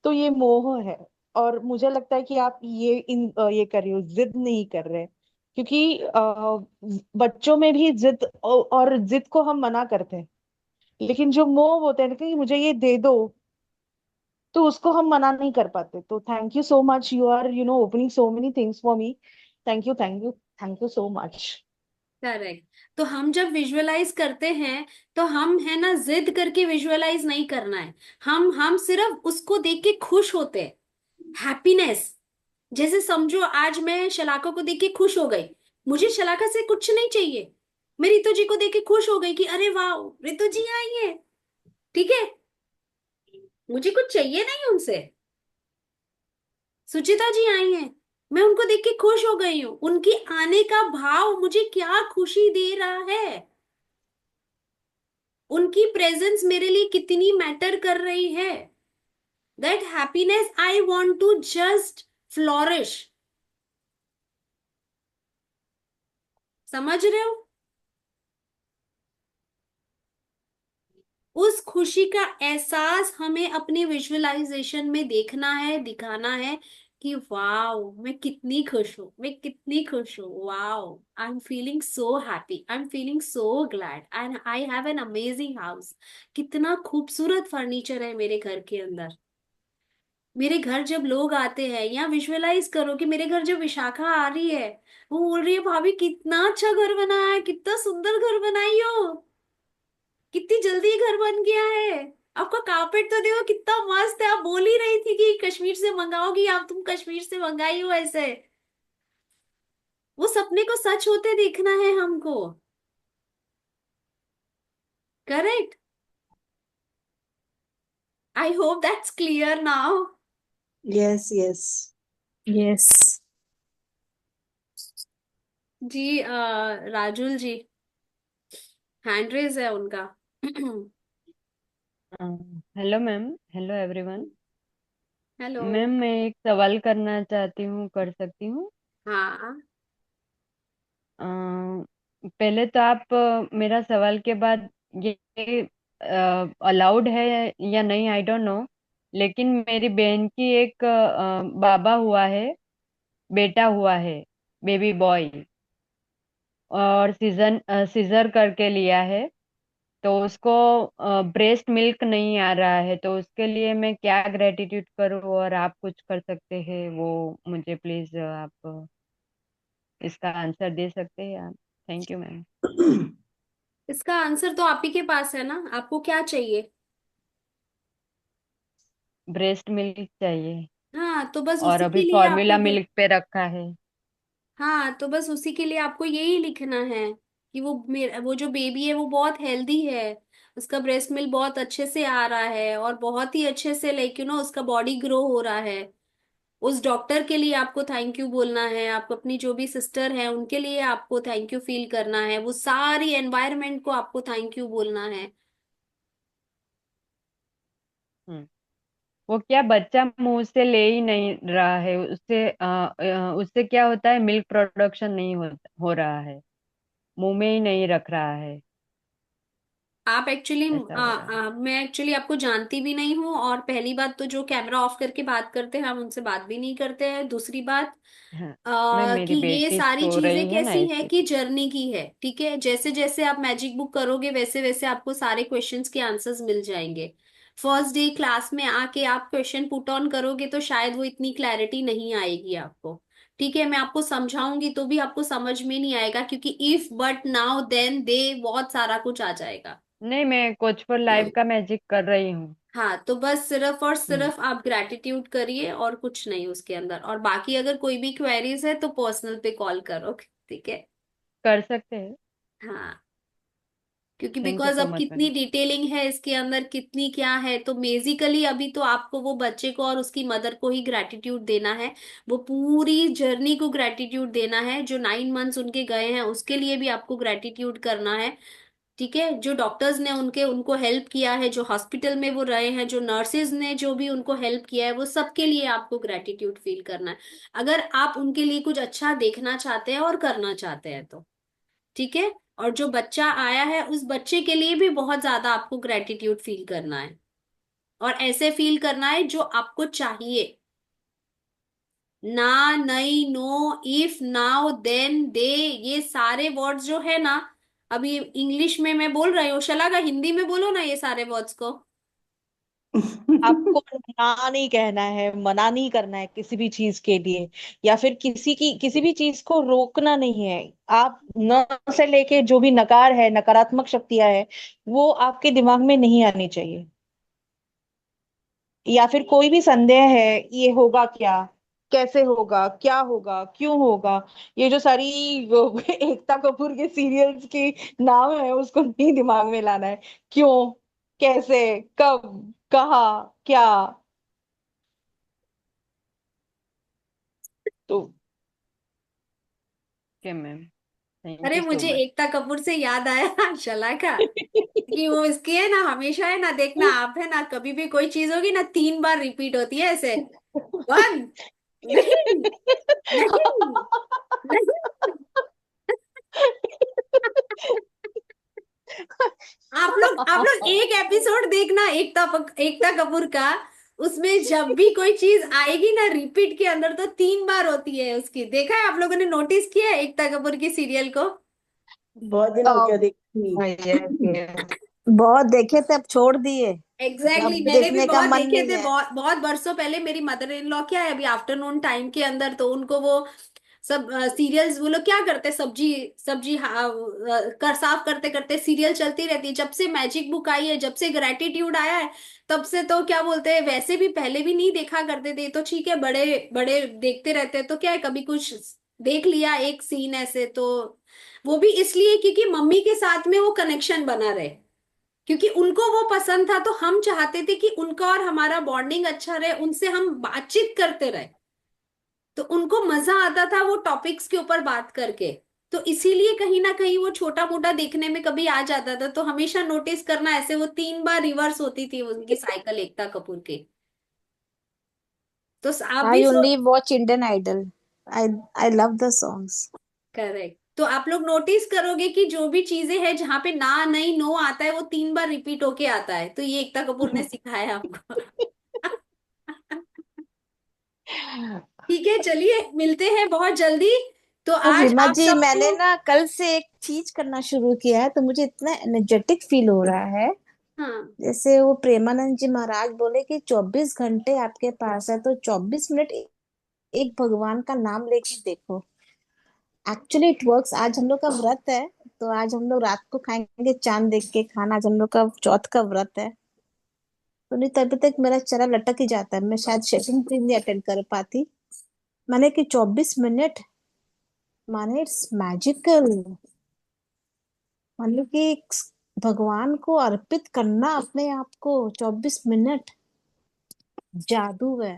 E: तो ये मोह है। और मुझे लगता है कि आप ये कर रहे हो, जिद नहीं कर रहे। क्योंकि बच्चों में भी जिद, और जिद को हम मना करते हैं, लेकिन जो मोह होते हैं ना कि मुझे ये दे दो, तो उसको हम मना नहीं कर पाते। तो thank you so much, you are opening so many things for me. Thank you, thank you, thank you so much.
A: Correct. तो हम जब विजुअलाइज करते हैं तो हम है ना जिद करके विजुअलाइज नहीं करना है। हम सिर्फ उसको देख के खुश होते हैं। हैप्पीनेस। जैसे समझो आज मैं शलाका को देख के खुश हो गई। मुझे शलाका से कुछ नहीं चाहिए। मैं रितु जी को देख के खुश हो गई कि अरे वाह, रितु जी आई है। ठीक है। मुझे कुछ चाहिए नहीं उनसे। सुचिता जी आई हैं। मैं उनको देख के खुश हो गई हूँ। उनकी आने का भाव मुझे क्या खुशी दे रहा है। उनकी प्रेजेंस मेरे लिए कितनी मैटर कर रही है। That happiness I want to just flourish. समझ रहे हो? उस खुशी का एहसास हमें अपने विजुअलाइजेशन में देखना है, दिखाना है कि वाओ मैं कितनी खुश हूँ, मैं कितनी खुश हूँ। Wow, I am feeling so happy, I am feeling so glad and I have an amazing house. कितना खूबसूरत फर्नीचर है मेरे घर के अंदर। मेरे घर जब लोग आते हैं, या विजुअलाइज करो कि मेरे घर जब विशाखा आ रही है, वो बोल रही है भाभी कितना अच्छा घर बनाया है, कितना सुंदर घर बनाई हो, कितनी जल्दी घर बन गया है। आपका कारपेट तो देखो कितना मस्त है। आप बोल ही रही थी कि कश्मीर से मंगाओगी, आप तुम कश्मीर से मंगाई हो ऐसे। वो सपने को सच होते देखना है हमको। Correct. I hope that's clear now.
D: Yes yes.
B: Yes.
A: जी राजुल जी, हैंड रेज है उनका।
G: Hello ma'am, hello everyone.
A: Hello.
G: Ma'am मैं एक सवाल करना चाहती हूँ, कर सकती हूँ?
A: हाँ।
G: अ, पहले तो आप मेरा सवाल के बाद ये अलाउड है या नहीं, आई डोंट नो, लेकिन मेरी बहन की एक बाबा हुआ है, बेटा हुआ है, बेबी बॉय, और सीजर करके लिया है। तो उसको ब्रेस्ट मिल्क नहीं आ रहा है, तो उसके लिए मैं क्या ग्रेटिट्यूड करूँ, और आप कुछ कर सकते हैं वो मुझे प्लीज आप इसका आंसर दे सकते हैं आप? Thank you ma'am.
A: इसका आंसर तो आप ही के पास है ना, आपको क्या चाहिए?
G: ब्रेस्ट मिल्क चाहिए,
A: हाँ तो बस
G: और
A: उसी
G: अभी
A: के लिए
G: फॉर्मूला
A: आपको
G: मिल्क पे रखा है।
A: हाँ तो बस उसी के लिए आपको यही लिखना है कि वो जो बेबी है वो बहुत हेल्दी है। उसका ब्रेस्ट मिल्क बहुत अच्छे से आ रहा है और बहुत ही अच्छे से उसका बॉडी ग्रो हो रहा है। उस डॉक्टर के लिए आपको थैंक यू बोलना है। आप अपनी जो भी सिस्टर है उनके लिए आपको थैंक यू फील करना है। वो सारी एनवायरनमेंट को आपको थैंक यू बोलना है।
G: हम्म। वो क्या बच्चा मुंह से ले ही नहीं रहा है, उससे क्या होता है, मिल्क प्रोडक्शन नहीं हो रहा है, मुंह में ही नहीं रख रहा है,
A: आप एक्चुअली
G: ऐसा हो रहा है।
A: मैं एक्चुअली आपको जानती भी नहीं हूँ। और पहली बात तो जो कैमरा ऑफ करके बात करते हैं हम उनसे बात भी नहीं करते हैं। दूसरी बात
G: हाँ मैं,
A: कि
G: मेरी
A: ये
G: बेटी
A: सारी
G: सो
A: चीजें
G: रही है ना
A: कैसी है कि
G: इसीलिए।
A: जर्नी की है। ठीक है, जैसे जैसे आप मैजिक बुक करोगे वैसे वैसे आपको सारे क्वेश्चंस के आंसर्स मिल जाएंगे। फर्स्ट डे क्लास में आके आप क्वेश्चन पुट ऑन करोगे तो शायद वो इतनी क्लैरिटी नहीं आएगी आपको। ठीक है, मैं आपको समझाऊंगी तो भी आपको समझ में नहीं आएगा, क्योंकि if but now then they बहुत सारा कुछ आ जाएगा।
G: नहीं, मैं कोच फॉर लाइफ का मैजिक कर रही हूँ।
A: हाँ तो बस सिर्फ और
G: हम्म।
A: सिर्फ आप ग्रेटिट्यूड करिए और कुछ नहीं उसके अंदर। और बाकी अगर कोई भी क्वेरीज है तो पर्सनल पे कॉल करो। ठीक है।
G: कर सकते हैं।
A: हाँ, क्योंकि
G: थैंक यू
A: बिकॉज
G: सो
A: अब
G: मच
A: कितनी
G: मैम।
A: डिटेलिंग है इसके अंदर, कितनी क्या है, तो बेसिकली अभी तो आपको वो बच्चे को और उसकी मदर को ही ग्रेटिट्यूड देना है। वो पूरी जर्नी को ग्रेटिट्यूड देना है। जो 9 मंथ्स उनके गए हैं उसके लिए भी आपको ग्रेटिट्यूड करना है। ठीक है, जो डॉक्टर्स ने उनके उनको हेल्प किया है, जो हॉस्पिटल में वो रहे हैं, जो नर्सेज ने जो भी उनको हेल्प किया है, वो सबके लिए आपको ग्रेटिट्यूड फील करना है। अगर आप उनके लिए कुछ अच्छा देखना चाहते हैं और करना चाहते हैं तो। ठीक है। और जो बच्चा आया है उस बच्चे के लिए भी बहुत ज्यादा आपको ग्रेटिट्यूड फील करना है। और ऐसे फील करना है जो आपको चाहिए। ना, नहीं, नो, इफ, नाउ, देन, दे, ये सारे वर्ड्स जो है ना, अभी इंग्लिश में मैं बोल रही हूँ, शलाका हिंदी में बोलो ना ये सारे वर्ड्स को।
E: आपको ना नहीं कहना है, मना नहीं करना है किसी भी चीज के लिए, या फिर किसी भी चीज को रोकना नहीं है। आप न से लेके जो भी नकार है, नकारात्मक शक्तियां है, वो आपके दिमाग में नहीं आनी चाहिए। या फिर कोई भी संदेह है, ये होगा क्या, कैसे होगा, क्या होगा, क्यों होगा, ये जो सारी एकता कपूर के सीरियल्स की नाम है, उसको नहीं दिमाग में लाना है। क्यों, कैसे, कब, कहाँ, क्या। तो
G: ओके मैम, थैंक
A: अरे
G: यू सो
A: मुझे
G: मच।
A: एकता कपूर से याद आया शलाका, कि वो इसकी है ना, हमेशा है ना, देखना आप है ना, कभी भी कोई चीज होगी ना 3 बार रिपीट होती है ऐसे। वन, नहीं, नहीं, नहीं। आप लोग एक एपिसोड देखना एकता कपूर का। उसमें जब भी कोई चीज आएगी ना रिपीट के अंदर, तो 3 बार होती है उसकी। देखा है आप लोगों ने, नोटिस किया है एकता कपूर की सीरियल को?
E: बहुत दिन हो गया देखी।
B: यस यस, बहुत देखे थे, अब छोड़ दिए।
A: एग्जैक्टली
B: अब
A: मैंने भी
B: देखने का
A: बहुत
B: मन
A: देखे
B: नहीं
A: थे,
B: है।
A: बहुत बहुत बरसों पहले। मेरी मदर इन लॉ क्या है, अभी आफ्टरनून टाइम के अंदर तो उनको वो सब सीरियल्स, वो लोग क्या करते, सब्जी सब्जी कर साफ करते करते सीरियल चलती रहती है। जब से मैजिक बुक आई है, जब से ग्रेटिट्यूड आया है, तब से तो क्या बोलते हैं, वैसे भी पहले भी नहीं देखा करते थे, तो ठीक है, बड़े बड़े देखते रहते हैं तो क्या है, कभी कुछ देख लिया एक सीन ऐसे तो। वो भी इसलिए क्योंकि मम्मी के साथ में वो कनेक्शन बना रहे, क्योंकि उनको वो पसंद था, तो हम चाहते थे कि उनका और हमारा बॉन्डिंग अच्छा रहे, उनसे हम बातचीत करते रहे, तो उनको मजा आता था वो टॉपिक्स के ऊपर बात करके। तो इसीलिए कहीं ना कहीं वो छोटा मोटा देखने में कभी आ जाता था, तो हमेशा नोटिस करना, ऐसे वो 3 बार रिवर्स होती थी उनकी साइकिल एकता कपूर की। तो आप भी
B: I only watch Indian Idol. I I love the songs.
A: Correct, तो आप लोग नोटिस करोगे कि जो भी चीजें हैं जहां पे ना, नहीं, नो आता है, वो 3 बार रिपीट होके आता है, तो ये एकता कपूर ने सिखाया हमको। ठीक है, चलिए मिलते हैं बहुत जल्दी। तो
B: और
A: आज
B: रीमा
A: आप
B: जी, मैंने
A: सबको,
B: ना कल से एक चीज करना शुरू किया है, तो मुझे इतना एनर्जेटिक फील हो रहा है।
A: हाँ,
B: जैसे वो प्रेमानंद जी महाराज बोले कि 24 घंटे आपके पास है, तो 24 मिनट एक भगवान का नाम लेके देखो। Actually it works. आज हम लोग का व्रत है, तो आज हम लोग रात को खाएंगे चांद देख के खाना। आज हम लोग का चौथ का व्रत है। तो नहीं, तभी तक मेरा चेहरा लटक ही जाता है, मैं शायद सेटिंग भी नहीं अटेंड कर पाती। माने कि 24 मिनट, माने इट्स मैजिकल। मतलब कि भगवान को अर्पित करना अपने आप को 24 मिनट, जादू है।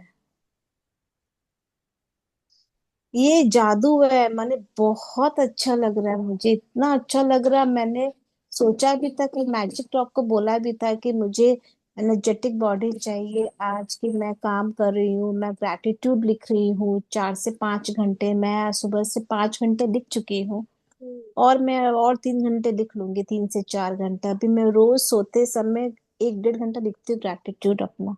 B: ये जादू है। माने बहुत अच्छा लग रहा है मुझे, इतना अच्छा लग रहा है। मैंने सोचा भी था कि मैजिक टॉक को बोला भी था कि मुझे एनर्जेटिक बॉडी चाहिए। आज की मैं काम कर रही हूँ, मैं ग्रैटिट्यूड लिख रही हूँ 4 से 5 घंटे। मैं सुबह से 5 घंटे लिख चुकी हूँ, और मैं और 3 घंटे लिख लूंगी, 3 से 4 घंटा। अभी मैं रोज सोते समय 1 1.5 घंटा लिखती हूँ ग्रैटिट्यूड अपना।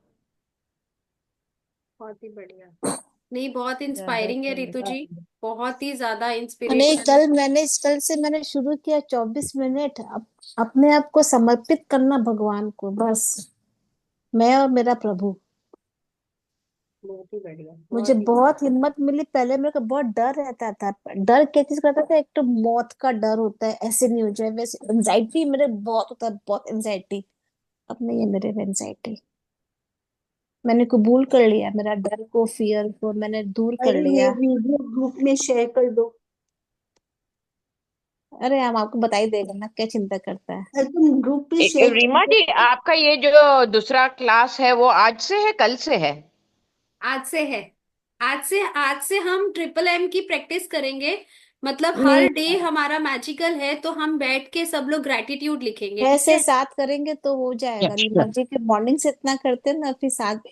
A: बहुत ही बढ़िया। नहीं, बहुत
G: ज्यादा
A: इंस्पायरिंग है
G: तो
A: रितु जी,
G: नहीं।
A: बहुत ही ज्यादा
B: नहीं,
A: इंस्पिरेशन।
B: कल से मैंने शुरू किया 24 मिनट अपने आप को समर्पित करना भगवान को, बस मैं और मेरा प्रभु।
A: बहुत ही बढ़िया,
B: मुझे
A: बहुत ही
B: बहुत हिम्मत मिली। पहले मेरे को बहुत डर रहता था। डर क्या चीज का रहता था? एक तो मौत का डर होता है, ऐसे नहीं हो जाए वैसे। एंजाइटी मेरे बहुत होता है, बहुत एंजाइटी। अब नहीं है मेरे में एंजाइटी। मैंने कबूल कर लिया मेरा डर को, फियर को मैंने दूर कर
E: अरे ये
B: लिया।
E: वीडियो ग्रुप में शेयर कर दो।
B: अरे हम आपको बता ही देगा ना, क्या चिंता करता है।
E: अरे तुम ग्रुप पे शेयर कर
H: रीमा
E: दो।
H: जी, आपका ये जो दूसरा क्लास है वो आज से है कल से है?
A: आज से है। आज से हम ट्रिपल M की प्रैक्टिस करेंगे। मतलब हर
B: नहीं,
A: डे हमारा मैजिकल है, तो हम बैठ के सब लोग ग्रेटिट्यूड लिखेंगे,
B: छह
A: ठीक
B: से
A: है?
B: सात करेंगे तो हो जाएगा।
H: अच्छा।
B: रीमा जी के मॉर्निंग से इतना करते हैं ना, फिर सात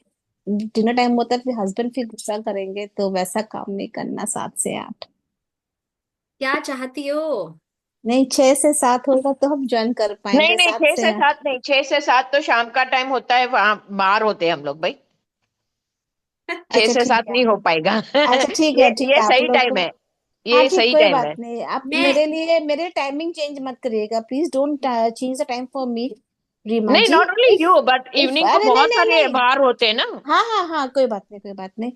B: डिनर टाइम होता है, फिर हस्बैंड फिर गुस्सा करेंगे, तो वैसा काम नहीं करना। 7 से 8
A: क्या चाहती हो?
B: नहीं, 6 से 7 होगा तो हम ज्वाइन कर
H: नहीं
B: पाएंगे।
H: नहीं,
B: सात
H: छह
B: से
H: से
B: आठ
H: सात नहीं, 6 से 7 तो शाम का टाइम होता है, वहां बाहर होते हैं हम लोग भाई। छह
B: अच्छा
H: से
B: ठीक
H: सात
B: है।
H: नहीं हो पाएगा।
B: अच्छा ठीक
H: ये
B: है, ठीक
H: ये
B: है, आप
H: सही
B: लोग
H: टाइम
B: को।
H: है।
B: हाँ
H: ये
B: ठीक,
H: सही
B: कोई
H: टाइम
B: बात
H: है।
B: नहीं। आप
A: मैं
B: मेरे लिए मेरे टाइमिंग चेंज मत करिएगा please. Don't change the time for me. Rima
H: नहीं,
B: जी,
H: not only
B: if
H: you but
B: if
H: evening को
B: अरे नहीं
H: बहुत
B: नहीं
H: सारे
B: नहीं,
H: बार होते हैं ना।
B: हाँ हाँ हाँ, कोई बात नहीं कोई बात नहीं।